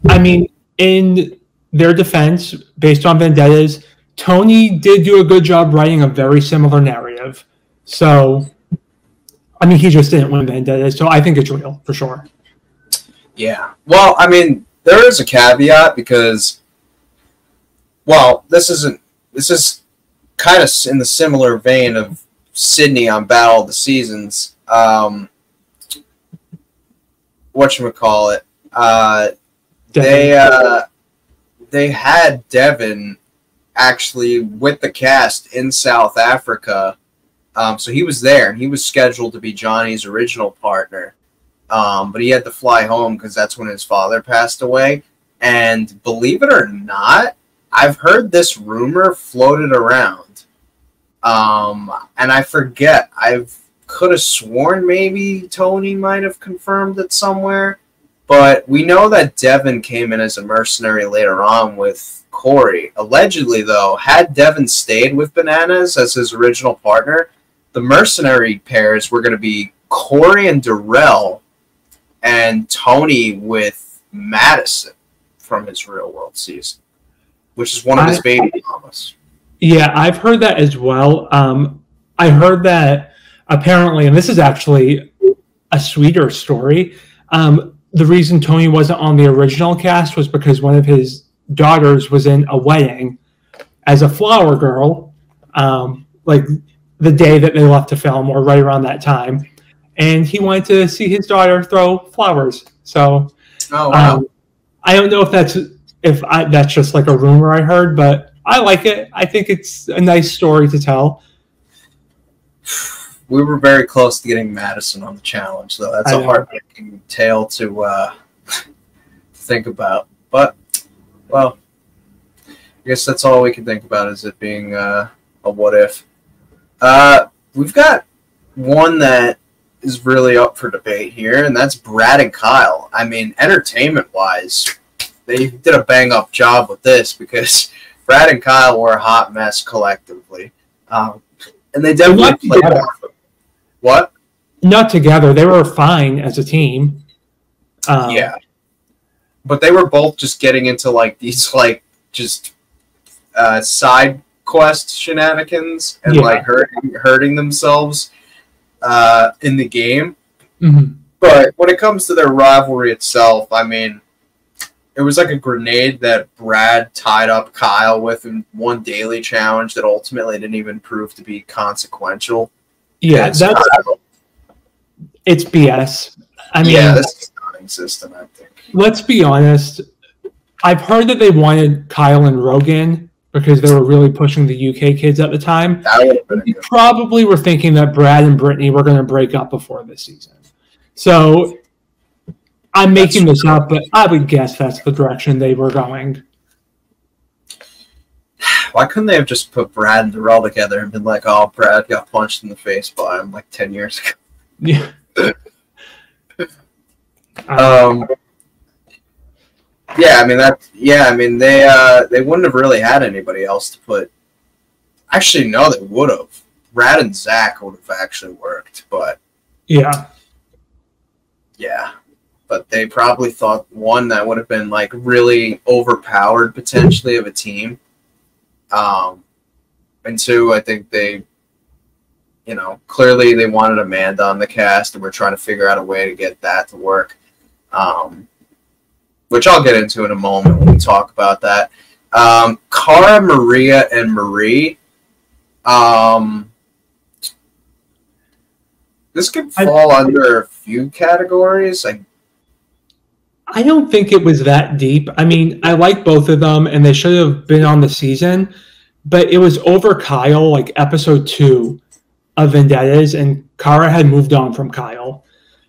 I mean, in their defense, based on Vendettas, Tony did do a good job writing a very similar narrative. So, I mean, he just didn't win Vendetta, so I think it's real, for sure. Yeah. Well, I mean, there is a caveat because, well, this is kind of in the similar vein of Sydney on Battle of the Seasons. Whatchamacallit? They had Devin actually with the cast in South Africa, so he was there and he was scheduled to be Johnny's original partner, but he had to fly home because that's when his father passed away. And believe it or not, I've heard this rumor floated around, and I forget, I could have sworn maybe Tony might have confirmed it somewhere, but we know that Devin came in as a mercenary later on with Cory. Allegedly, though, had Devin stayed with Bananas as his original partner, the mercenary pairs were going to be Cory and Darrell, and Tony with Madison from his Real World season, which is one of his baby mamas. Yeah, I've heard that as well. I heard that apparently, and this is actually a sweeter story, the reason Tony wasn't on the original cast was because one of his daughters was in a wedding as a flower girl, like the day that they left to film, or right around that time, and he wanted to see his daughter throw flowers. So, I don't know if that's just like a rumor I heard, but I like it. I think it's a nice story to tell. We were very close to getting Madison on the challenge, though. That's a heartbreaking tale to think about. But, well, I guess that's all we can think about, is it being a what if. We've got one that is really up for debate here, and that's Brad and Kyle. I mean, entertainment-wise, they did a bang-up job with this because Brad and Kyle were a hot mess collectively. And they definitely played off of what? Not together. They were fine as a team. Yeah. But they were both just getting into, like, these, like, just side quest shenanigans and, like, hurting themselves in the game. Mm-hmm. But when it comes to their rivalry itself, I mean, it was like a grenade that Brad tied up Kyle with in one daily challenge that ultimately didn't even prove to be consequential. Yeah, it's BS. I mean, yeah, this is non-existent, I think. Let's be honest. I've heard that they wanted Kyle and Rogan because they were really pushing the UK kids at the time. That would have been They probably were thinking that Brad and Brittany were going to break up before this season. So I'm making this up, but I would guess that's the direction they were going. Why couldn't they have just put Brad and Laurel together and been like, oh, Brad got punched in the face by him like 10 years ago? Yeah. Yeah, I mean they wouldn't have really had anybody else to put. Actually, no, they would have. Brad and Zach would have actually worked, but yeah. But they probably thought, one, that would have been like really overpowered potentially of a team. And two, I think they, clearly they wanted Amanda on the cast and we're trying to figure out a way to get that to work. Which I'll get into in a moment when we talk about that. Cara, Maria, and Marie. This could fall under a few categories. I don't think it was that deep. I mean, I like both of them, and they should have been on the season, but it was over Kyle, like episode 2 of Vendettas, and Cara had moved on from Kyle.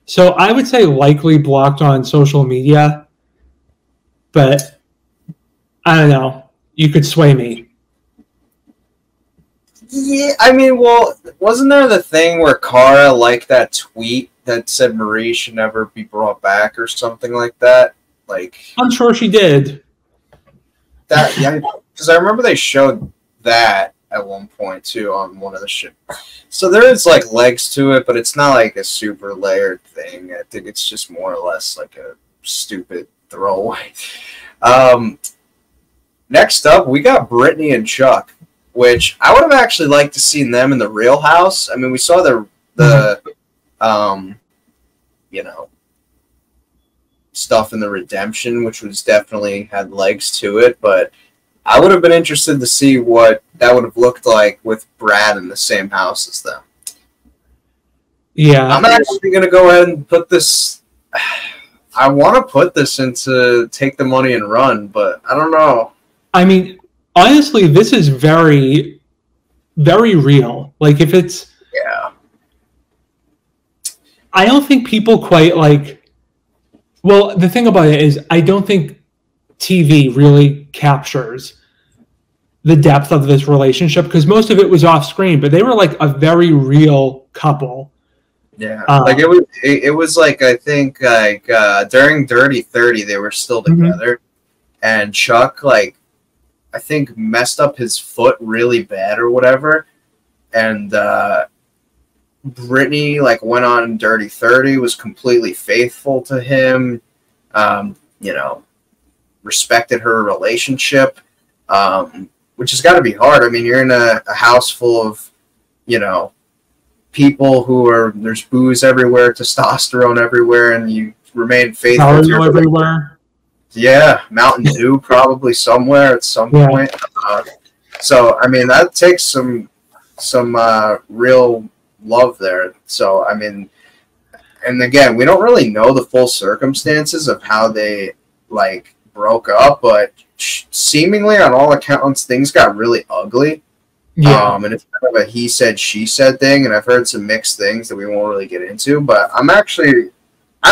So I would say likely blocked on social media, but I don't know. You could sway me. Yeah, I mean, well, wasn't there the thing where Cara liked that tweet that said Marie should never be brought back or something like that? Like, I'm sure she did. That, yeah, because I remember they showed that at one point too on one of the shows. So there is like legs to it, but it's not like a super layered thing. I think it's just more or less like a stupid throwaway. Next up, we got Brittany and Chuck, which I would have actually liked to see them in the Real House. I mean, we saw the stuff in the Redemption, which was definitely had legs to it, but I would have been interested to see what that would have looked like with Brad in the same house as them. Yeah. I'm actually going to go ahead and put this... I want to put this into Take the Money and Run, but I don't know. I mean, honestly, this is very, very real. Like, if it's... Yeah. I don't think people quite, like... Well, the thing about it is, I don't think TV really captures the depth of this relationship, because most of it was off screen, but they were, like, a very real couple. Yeah, like it was like, I think like during Dirty 30 they were still together, and Chuck, like, I think messed up his foot really bad or whatever, and Brittany like went on Dirty 30, was completely faithful to him, respected her relationship, which has got to be hard. I mean, you're in a house full of people who are, there's booze everywhere, testosterone everywhere, and you remain faithful to your everywhere. Yeah, Mountain Dew probably somewhere at some point. So I mean, that takes some real love there. So I mean, and again, we don't really know the full circumstances of how they like broke up, but seemingly on all accounts things got really ugly. Yeah, and it's kind of a he said, she said thing, and I've heard some mixed things that we won't really get into, but I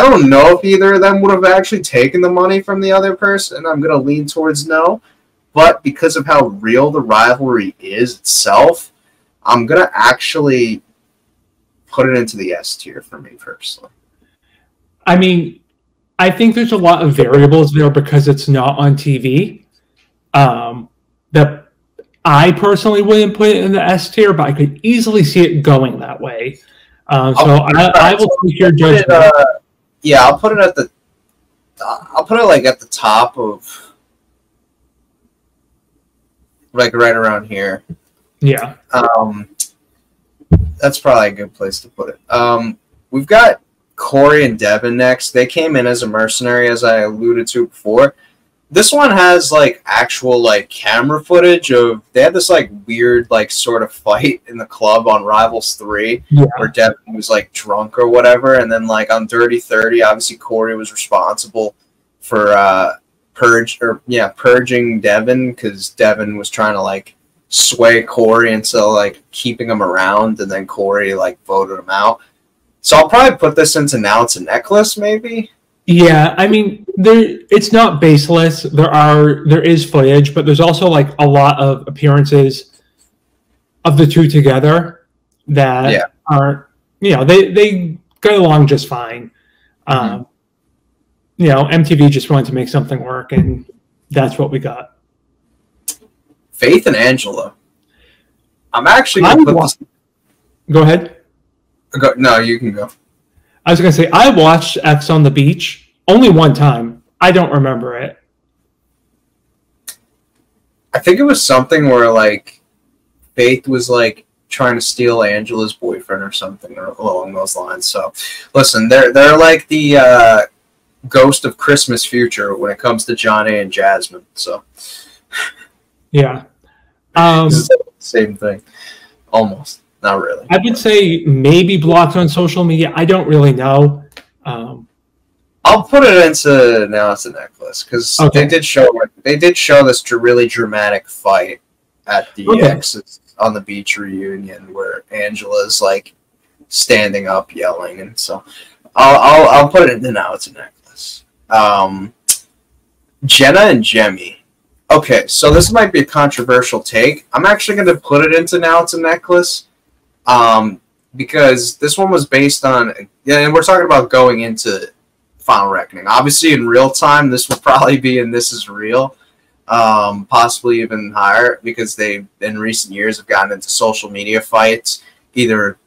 don't know if either of them would have actually taken the money from the other person. I'm going to lean towards no, but because of how real the rivalry is itself, I'm going to actually put it into the S tier for me personally. I mean, I think there's a lot of variables there because it's not on TV. That I personally wouldn't put it in the S tier, but I could easily see it going that way. I will take your judgment. I'll put it at the. I'll put it like at the top of, like right around here. Yeah. That's probably a good place to put it. We've got Cory and Devin next. They came in as a mercenary, as I alluded to before. This one has like actual like camera footage of, they had this like weird like sort of fight in the club on Rivals 3 where Devin was like drunk or whatever, and then like on Dirty 30 obviously Cory was responsible for purging Devin because Devin was trying to like sway Cory into like keeping him around, and then Cory like voted him out. So I'll probably put this into Now It's a Necklace maybe. Yeah, I mean, it's not baseless. There is footage, but there's also like a lot of appearances of the two together that aren't, they get along just fine. MTV just wanted to make something work, and that's what we got. Faith and Angela. I'm actually going to put this... Go ahead. No, you can go. I was going to say, I watched X on the Beach only one time. I don't remember it. I think it was something where, like, Faith was, like, trying to steal Angela's boyfriend or something along those lines. So, listen, they're like the ghost of Christmas future when it comes to Jonna and Jasmine. So, yeah. Same thing. Almost. Not really. I would say maybe blocked on social media. I don't really know. I'll put it into Now It's a Necklace because they did show this really dramatic fight at the X's on the beach reunion where Angela's like standing up yelling, and so I'll put it into Now It's a Necklace. Jenna and Jemmye. Okay, so this might be a controversial take. I'm actually going to put it into Now It's a Necklace. Because this one was based on, and we're talking about going into Final Reckoning. Obviously, in real time, this will probably be in This Is Real, possibly even higher, because they, in recent years, have gotten into social media fights, either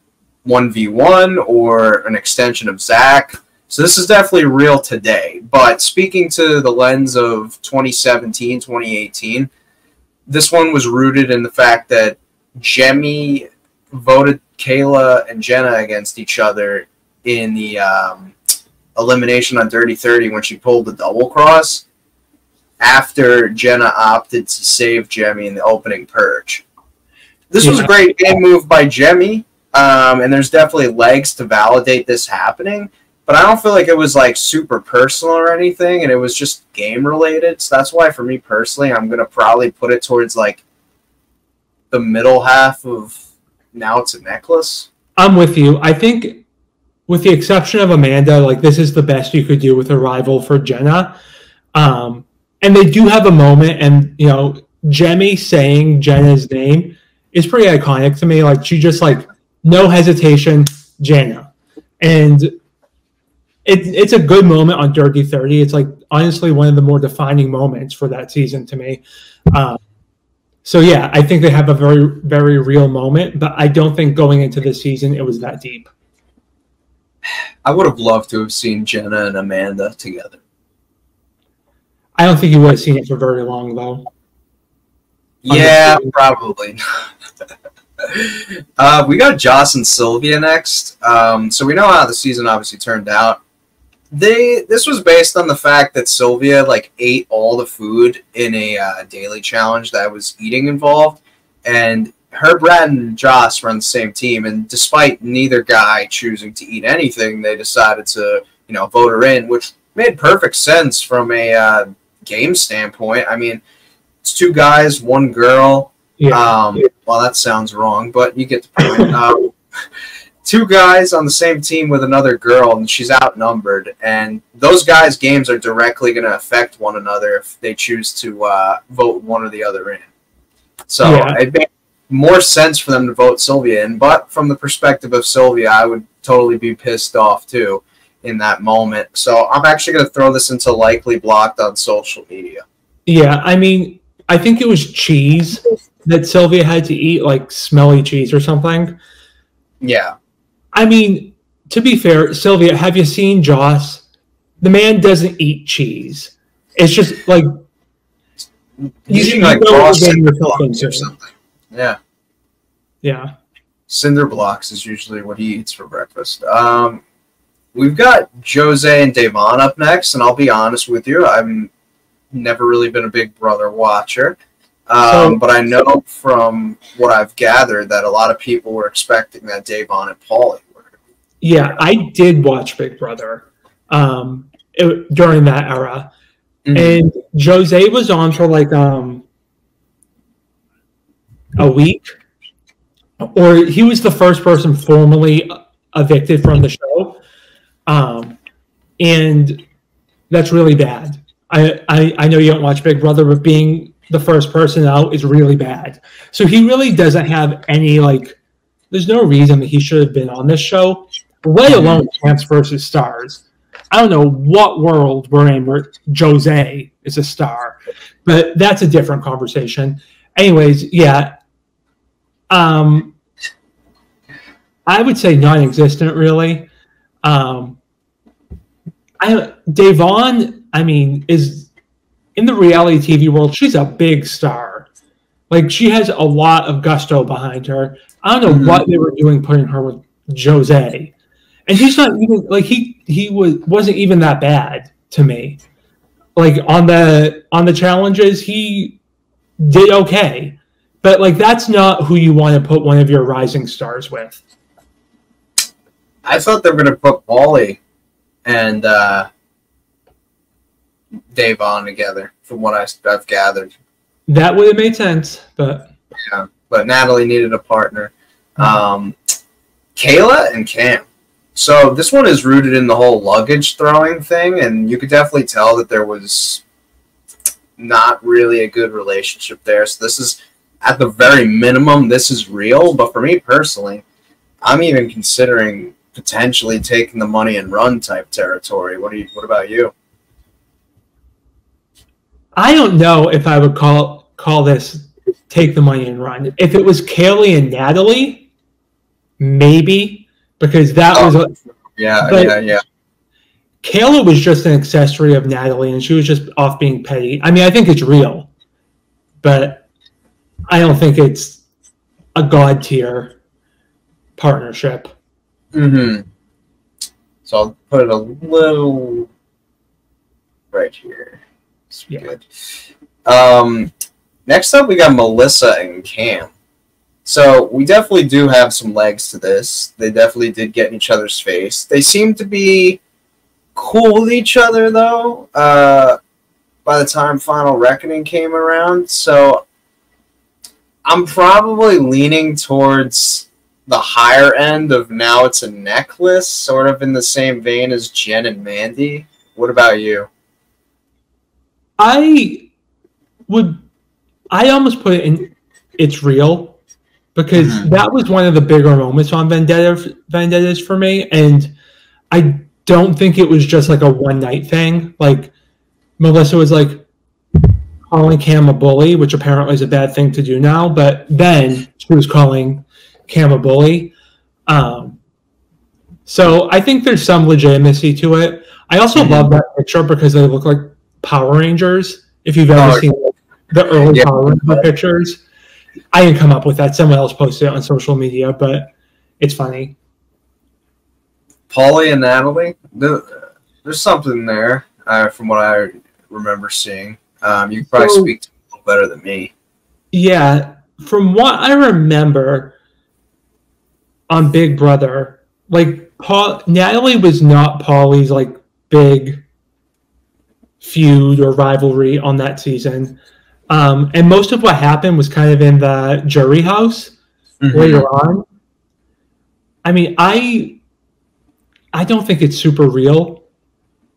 1v1 or an extension of Zach. So this is definitely real today. But speaking to the lens of 2017, 2018, this one was rooted in the fact that Jemmye voted Kayla and Jenna against each other in the elimination on Dirty 30 when she pulled the double cross after Jenna opted to save Jemmye in the opening purge. This was a great game move by Jemmye, and there's definitely legs to validate this happening, but I don't feel like it was like super personal or anything, and it was just game related. So that's why for me personally, I'm going to probably put it towards like the middle half of Now It's a Necklace. I'm with you. I think with the exception of Amanda, like this is the best you could do with a rival for Jenna. And they do have a moment, and Jemmye saying Jenna's name is pretty iconic to me. Like she just like no hesitation, Jenna. And it's a good moment on Dirty 30. It's like honestly one of the more defining moments for that season to me. So, yeah, I think they have a very, very real moment, but I don't think going into this season it was that deep. I would have loved to have seen Jenna and Amanda together. I don't think you would have seen it for very long, though. Yeah, probably. We got Joss and Sylvia next. So we know how the season obviously turned out. This was based on the fact that Sylvia like ate all the food in a daily challenge that was eating involved, and her, Brad, and Joss run the same team, and despite neither guy choosing to eat anything, they decided to vote her in, which made perfect sense from a game standpoint. I mean, it's two guys, one girl. Well, that sounds wrong, but you get the point. Two guys on the same team with another girl, and she's outnumbered. And those guys' games are directly going to affect one another if they choose to vote one or the other in. So it more sense for them to vote Sylvia in. But from the perspective of Sylvia, I would totally be pissed off too in that moment. So I'm actually going to throw this into likely blocked on social media. Yeah, I mean, I think it was cheese that Sylvia had to eat, like smelly cheese or something. Yeah. I mean, to be fair, Sylvia, have you seen Joss? The man doesn't eat cheese. It's just like Using like raw cinder blocks or something. Yeah. Yeah. Cinder blocks is usually what he eats for breakfast. We've got Jose and Devon up next, and I'll be honest with you, I've never really been a Big Brother watcher. But I know from what I've gathered that a lot of people were expecting that Devon and Paulie were. Yeah, I did watch Big Brother during that era. Mm-hmm. And Jose was on for like a week. Or he was the first person formally evicted from the show. And that's really bad. I know you don't watch Big Brother, but being the first person out is really bad. So he really doesn't have any, like, there's no reason that he should have been on this show, let alone Champs versus Stars. I don't know what world we're in where Jose is a star, but that's a different conversation. Anyways, yeah. I would say non-existent, really. Devon, I mean, is in the reality TV world, she's a big star. Like, she has a lot of gusto behind her. I don't know what they were doing putting her with Jose. And he's not even, like, he wasn't even that bad to me. Like, on the challenges, he did okay. But, like, that's not who you want to put one of your rising stars with. I thought they were going to put Paulie and Devon together, from what I've gathered. That would have made sense, but... Yeah, but Natalie needed a partner. Kayla and Cam. So this one is rooted in the whole luggage throwing thing, and you could definitely tell that there was not really a good relationship there. So this is, at the very minimum, this is real. But for me personally, I'm even considering potentially taking the money and run type territory. What about you? I don't know if I would call this take the money and run. If it was Kaylee and Natalie, maybe, because that was yeah. Kayla was just an accessory of Natalie, and she was just off being petty. I mean, I think it's real, but I don't think it's a god tier partnership. So I'll put it a little right here. Good. Next up, we got Melissa and Cam. So we definitely do have some legs to this. They definitely did get in each other's face. They seem to be cool with each other, though, by the time Final Reckoning came around. So I'm probably leaning towards the higher end of now it's a necklace, sort of in the same vein as Jenn and Mandi. What about you? I almost put it in it's real, because that was one of the bigger moments on Vendettas for me, and I don't think it was just like a one-night thing. Like, Melissa was like calling Cam a bully, which apparently is a bad thing to do now, but then she was calling Cam a bully. So I think there's some legitimacy to it. I also love that picture because they look like Power Rangers. If you've ever seen the early Power Ranger pictures. I didn't come up with that. Someone else posted it on social media, but it's funny. Paulie and Natalie, there's something there from what I remember seeing. You could probably speak to it a little better than me. Yeah, from what I remember on Big Brother, like Natalie was not Paulie's like big feud or rivalry on that season. And most of what happened was kind of in the jury house later on. I mean, I don't think it's super real.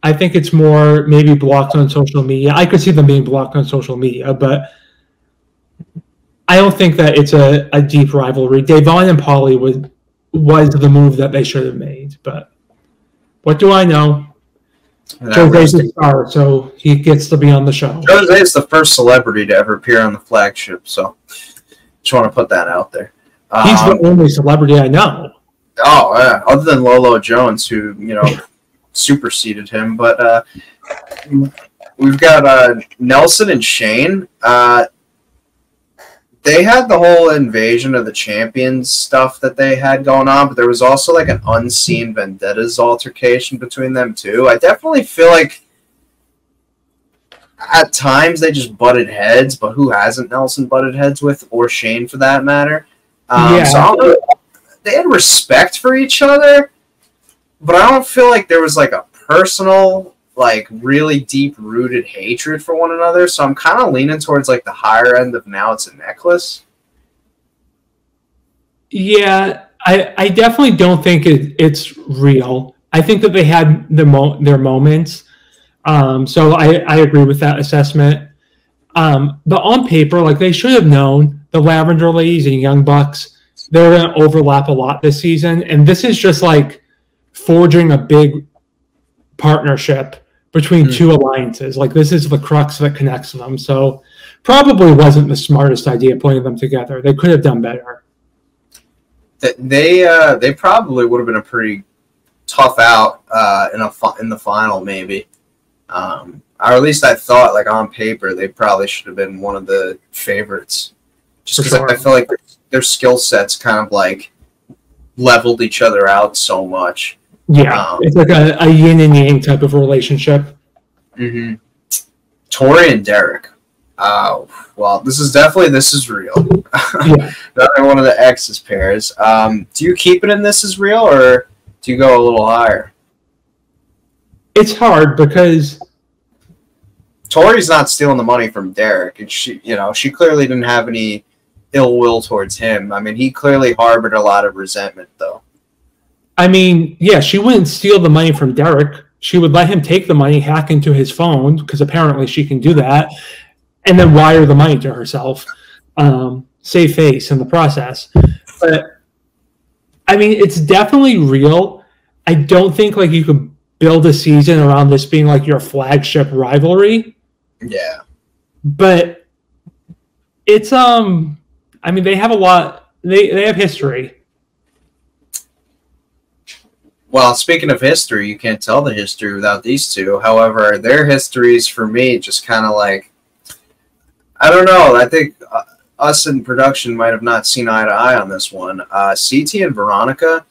I think it's more maybe blocked on social media. I could see them being blocked on social media, but I don't think that it's a deep rivalry. Devon and Pauly was the move that they should have made, but what do I know? Jose's a star, so he gets to be on the show. Jose is the first celebrity to ever appear on the flagship, so just want to put that out there. He's the only celebrity I know. Oh, yeah, other than Lolo Jones, who, superseded him. But we've got Nelson and Shane. They had the whole Invasion of the Champions stuff that they had going on, but there was also like an unseen vendettas altercation between them too. I definitely feel like at times they just butted heads, but who hasn't Nelson butted heads with, or Shane for that matter? So they had respect for each other, but I don't feel like there was like a personal, like really deep-rooted hatred for one another. So I'm kind of leaning towards like the higher end of now it's a necklace. Yeah, I definitely don't think it's real. I think that they had their moments. So I agree with that assessment. But on paper, like they should have known the Lavender Ladies and Young Bucks, they're going to overlap a lot this season. And this is just like forging a big partnership between two alliances. Like this is the crux that connects them. So probably wasn't the smartest idea putting them together. They could have done better. They probably would have been a pretty tough out in the final maybe. Or at least I thought, like on paper, they probably should have been one of the favorites. Just because I feel like their skill sets kind of like leveled each other out so much. Yeah, it's like a yin and yang type of relationship. Mm-hmm. Tori and Derek. Well, this is real. Yeah. Another one of the X's pairs. Do you keep it in this is real, or do you go a little higher? It's hard because Tori's not stealing the money from Derek, and she clearly didn't have any ill will towards him. I mean, he clearly harbored a lot of resentment, though. I mean, yeah, she wouldn't steal the money from Derek. She would let him take the money, hack into his phone, because apparently she can do that, and then wire the money to herself, save face in the process. But, I mean, it's definitely real. I don't think, like, you could build a season around this being, like, your flagship rivalry. Yeah. But it's, I mean, they have a lot, they have history. Well, speaking of history, you can't tell the history without these two. However, their histories, for me, just kind of like, I don't know. I think us in production might have not seen eye to eye on this one. CT and Veronica,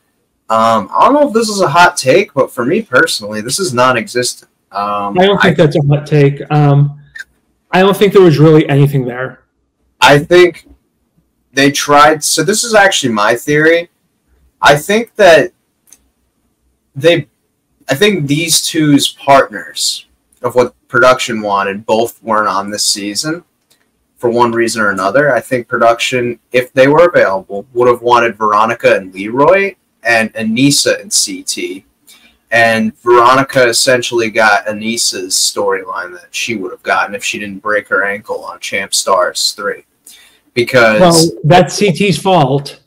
I don't know if this is a hot take, but for me personally, this is non-existent. I don't think that's a hot take. I don't think there was really anything there. I think they tried. So this is actually my theory. I think that I think these two's partners of what production wanted both weren't on this season for one reason or another. I think production, if they were available, would have wanted Veronica and Leroy and Aneesa and CT. And Veronica essentially got Aneesa's storyline that she would have gotten if she didn't break her ankle on Champ Stars 3. Because... Well, that's CT's fault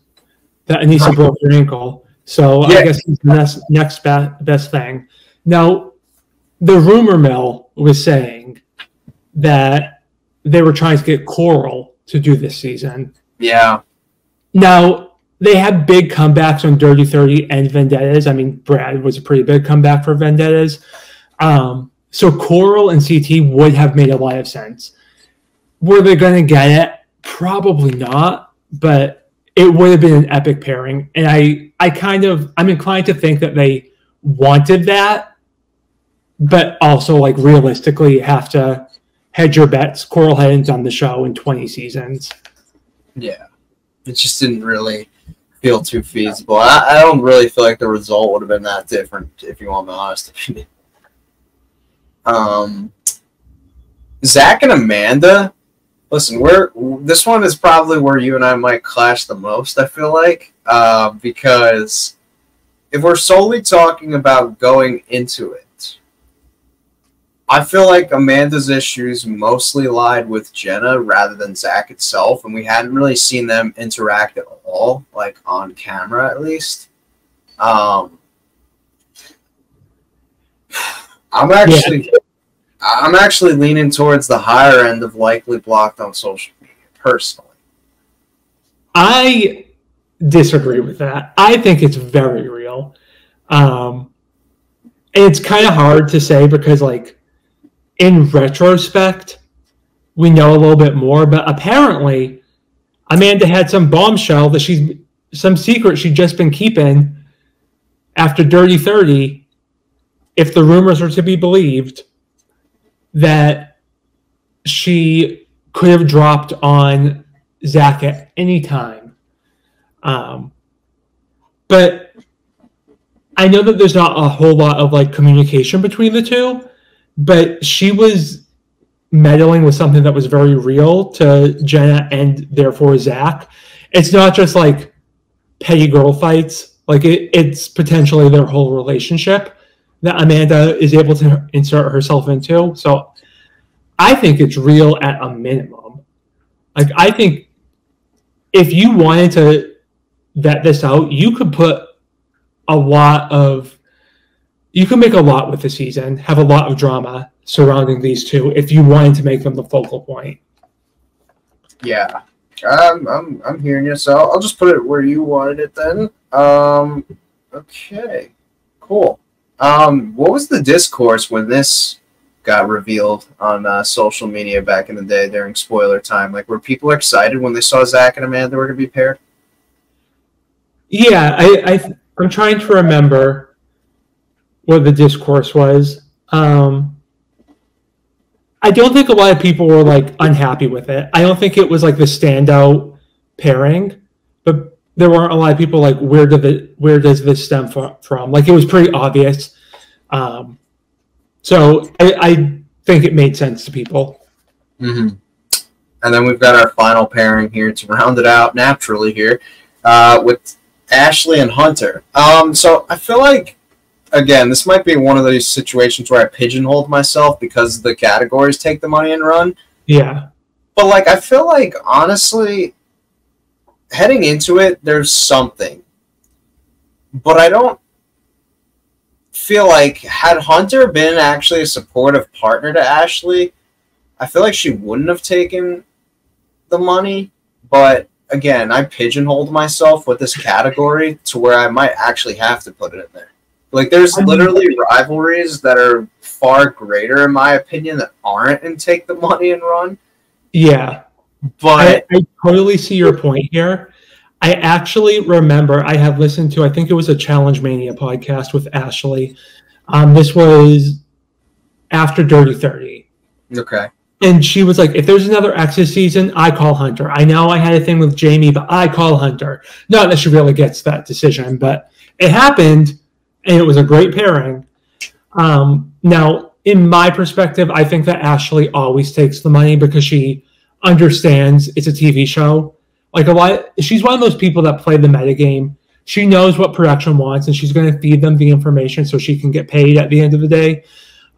that Aneesa broke her ankle. So yeah. I guess it's the next best thing. Now, the rumor mill was saying that they were trying to get Coral to do this season. Yeah. Now, they had big comebacks on Dirty 30 and Vendettas. I mean, Brad was a pretty big comeback for Vendettas. So Coral and CT would have made a lot of sense. Were they going to get it? Probably not, but it would have been an epic pairing. And I'm inclined to think that they wanted that, but also, like, realistically, you have to hedge your bets. Coral hadn't done the show in 20 seasons. Yeah. It just didn't really feel too feasible. I don't really feel like the result would have been that different, if you want my honest opinion. Zach and Amanda... Listen, this one is probably where you and I might clash the most, I feel like, because if we're solely talking about going into it, I feel like Amanda's issues mostly lied with Jenna rather than Zach itself, and we hadn't really seen them interact at all, like on camera at least. I'm actually leaning towards the higher end of likely blocked on social media, personally. I disagree with that. I think it's very real. It's kind of hard to say because, like, in retrospect, we know a little bit more, but apparently Amanda had some bombshell that some secret she'd just been keeping after Dirty 30, if the rumors are to be believed, that she could have dropped on Zach at any time. But I know that there's not a whole lot of like communication between the two, but she was meddling with something that was very real to Jenna and therefore Zach. It's not just like petty girl fights. Like it's potentially their whole relationship that Amanda is able to insert herself into. So I think it's real at a minimum. Like, I think if you wanted to vet this out, you could put you can make a lot with the season, have a lot of drama surrounding these two if you wanted to make them the focal point. Yeah. I'm hearing you, so I'll just put it where you wanted it then. Okay. Cool. What was the discourse when this got revealed on social media back in the day during spoiler time? Like, were people excited when they saw Zach and Amanda were going to be paired? Yeah, I'm trying to remember what the discourse was. I don't think a lot of people were like unhappy with it. I don't think it was like the standout pairing, but there weren't a lot of people like, where does this stem from? Like, it was pretty obvious. So I think it made sense to people. Mm-hmm. And then we've got our final pairing here to round it out naturally here with Ashley and Hunter. So I feel like, again, this might be one of those situations where I pigeonholed myself because the categories take the money and run. Yeah. But, like, I feel like, honestly, heading into it, there's something. But I don't feel like, had Hunter been actually a supportive partner to Ashley, I feel like she wouldn't have taken the money. But, again, I pigeonholed myself with this category to where I might actually have to put it in there. Like, there's literally rivalries that are far greater, in my opinion, that aren't in Take the Money and Run. Yeah. But I totally see your point here. I actually remember I have listened to, I think it was a Challenge Mania podcast with Ashley. This was after Dirty 30. Okay. And she was like, if there's another Exes season, I call Hunter. I know I had a thing with Jemmye, but I call Hunter. Not that she really gets that decision, but it happened. And it was a great pairing. Now, in my perspective, I think that Ashley always takes the money because she understands it's a TV show. Like, she's one of those people that play the metagame. She knows what production wants, and she's going to feed them the information so she can get paid at the end of the day.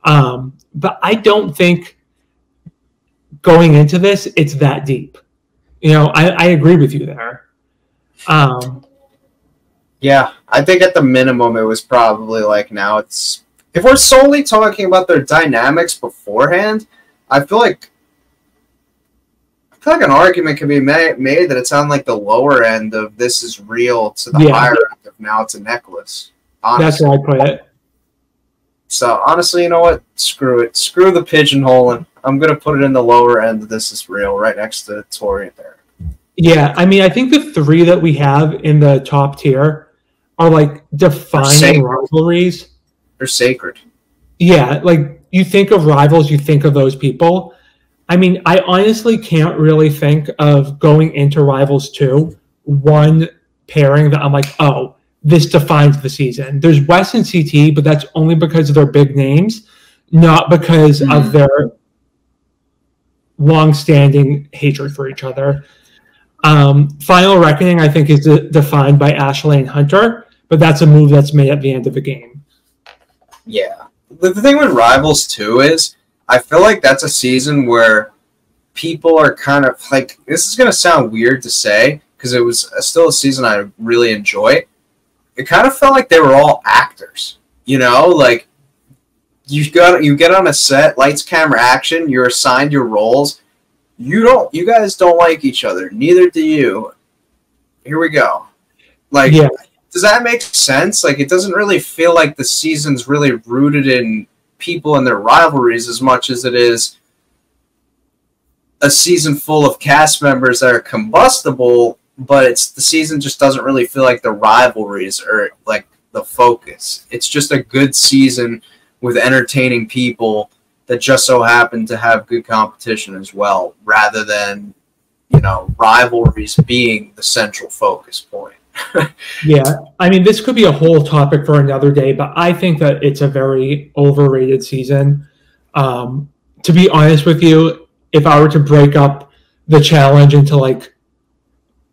But I don't think going into this, it's that deep. You know, I agree with you there. yeah, I think at the minimum it was probably like, now it's, if we're solely talking about their dynamics beforehand, I feel like an argument can be made that it's on like the lower end of this is real to the higher end of now it's a necklace. Honestly. That's how I put it. So honestly, you know what? Screw it. Screw the pigeonholing. I'm gonna put it in the lower end of this is real, right next to Tori and Derek. Yeah, I mean, I think the three that we have in the top tier are like defining rivalries. They're sacred. Yeah, like you think of rivals, you think of those people. I mean, I honestly can't really think of going into Rivals 2 one pairing that I'm like, oh, this defines the season. There's Wes and CT, but that's only because of their big names, not because of their long-standing hatred for each other. Final Reckoning, I think, is defined by Ashley and Hunter, but that's a move that's made at the end of the game. Yeah. The thing with Rivals 2 is I feel like that's a season where people are kind of like, this is going to sound weird to say because it was still a season I really enjoy. It kind of felt like they were all actors, you know, like you get on a set, lights, camera, action, you're assigned your roles. You guys don't like each other. Neither do you. Here we go. Like, yeah. Does that make sense? Like, it doesn't really feel like the season's really rooted in people and their rivalries as much as it is a season full of cast members that are combustible, but the season just doesn't really feel like the rivalries are like the focus. It's just a good season with entertaining people that just so happen to have good competition as well, rather than, you know, rivalries being the central focus point. Yeah, I mean, this could be a whole topic for another day, but I think that it's a very overrated season. To be honest with you, if I were to break up the challenge into like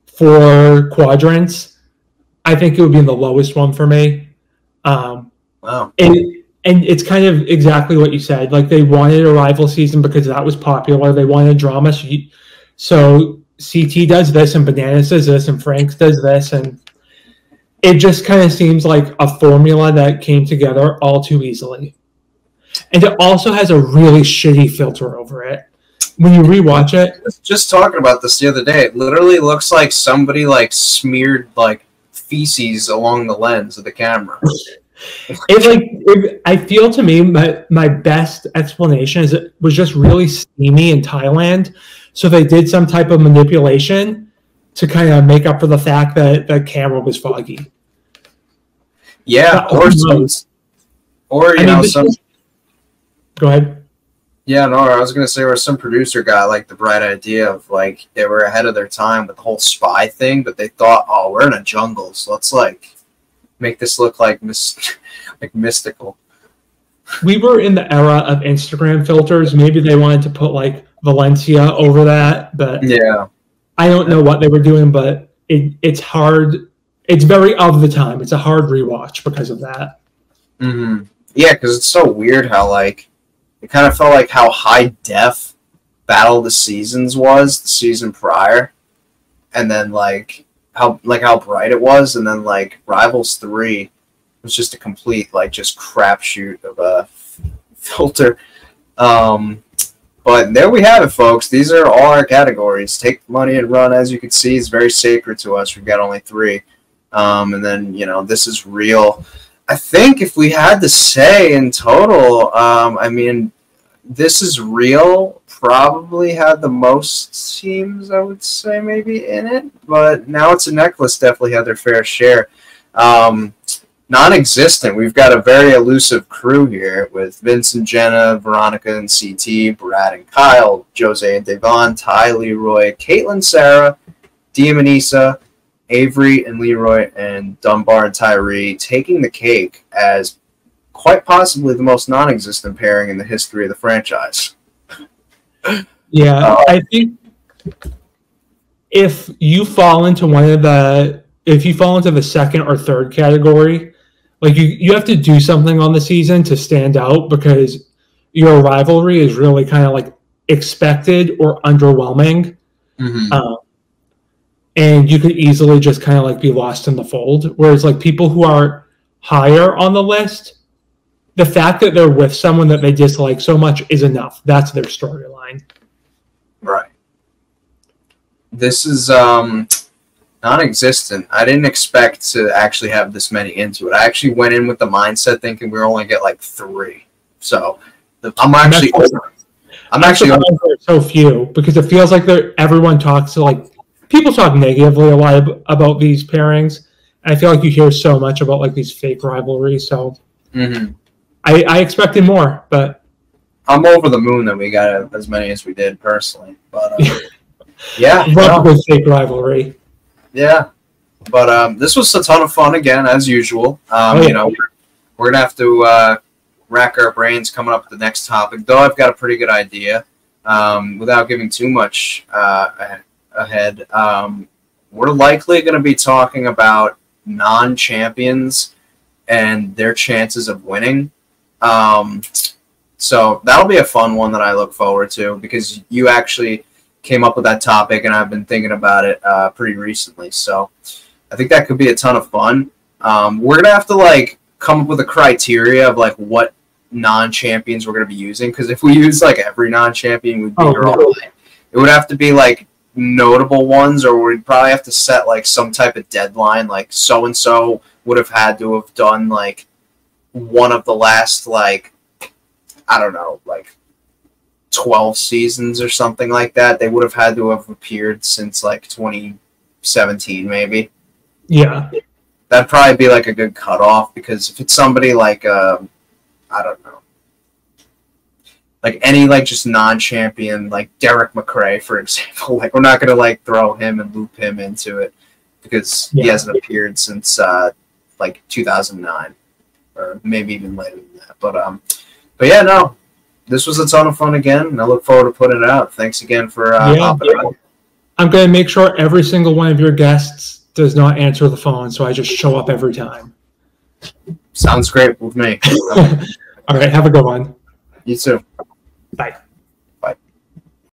4 quadrants, I think it would be in the lowest one for me. Wow. And it's kind of exactly what you said. Like, they wanted a rival season because that was popular. They wanted drama. So CT does this, and Bananas does this, and Franks does this, and it just kind of seems like a formula that came together all too easily. And it also has a really shitty filter over it. When you rewatch it, just talking about this the other day, it literally looks like somebody like smeared like feces along the lens of the camera. I feel to me my best explanation is it was just really steamy in Thailand. So they did some type of manipulation to kind of make up for the fact that the camera was foggy. Yeah, Go ahead. Yeah, no, I was going to say, or some producer got like the bright idea of like they were ahead of their time with the whole spy thing, but they thought, oh, we're in a jungle, so let's like make this look like mystical. We were in the era of Instagram filters. Maybe they wanted to put like Valencia over that, but yeah, I don't know what they were doing, but it's hard. It's very of the time. It's a hard rewatch because of that. Mm-hmm. Yeah, because it's so weird how like it kind of felt like how high def Battle of the Seasons was the season prior, and then like how bright it was, and then like Rivals 3 was just a complete like just crapshoot of a filter. But there we have it, folks. These are all our categories. Take the money and run. As you can see, is very sacred to us. We've got only 3. And then, you know, This Is Real. I think if we had to say in total, I mean, This Is Real probably had the most teams, I would say, maybe in it. But Now It's a Necklace definitely had their fair share. Non-existent, we've got a very elusive crew here with Vincent, Jenna, Veronica and CT, Brad and Kyle, Jose and Devon, Ty, Leroy, Caitlin, Sarah, Diem, Aneesa, Averey and Leroy, and Dunbar and Tyrie, taking the cake as quite possibly the most non-existent pairing in the history of the franchise. Yeah, I think if you fall into the second or third category, like you have to do something on the season to stand out because your rivalry is really kind of like expected or underwhelming. Mm-hmm. And you could easily just kind of like be lost in the fold. Whereas like people who are higher on the list, the fact that they're with someone that they dislike so much is enough. That's their storyline. Right. This is non-existent. I didn't expect to actually have this many into it. I actually went in with the mindset thinking we were only get like 3. So I'm actually so few because it feels like everyone talks to like people talk negatively a lot about these pairings. And I feel like you hear so much about like these fake rivalries. So I expected more, but I'm over the moon that we got as many as we did personally. But yeah, with fake rivalry. Yeah, but this was a ton of fun again, as usual. You know, we're gonna have to rack our brains coming up with the next topic. Though I've got a pretty good idea. Without giving too much ahead, we're likely going to be talking about non-champions and their chances of winning. So that'll be a fun one that I look forward to because you actually came up with that topic and I've been thinking about it pretty recently. So I think that could be a ton of fun. We're going to have to like come up with a criteria of like what non-champions we're going to be using, because if we use like every non-champion, we'd be wrong. It would have to be like notable ones, or we'd probably have to set like some type of deadline, like so-and-so would have had to have done like one of the last like, I don't know, like 12 seasons or something like that. They would have had to have appeared since like 2017 maybe. Yeah. That'd probably be like a good cutoff, because if it's somebody like I don't know, like any like just non-champion, like Derek McRae, for example, like we're not gonna like throw him and loop him into it because he hasn't appeared since like 2009 or maybe even later than that. But yeah, no, this was a ton of fun again, and I look forward to putting it out. Thanks again for hopping on. I'm gonna make sure every single one of your guests does not answer the phone, so I just show up every time. Sounds great with me. All right, have a good one. You too. Bye.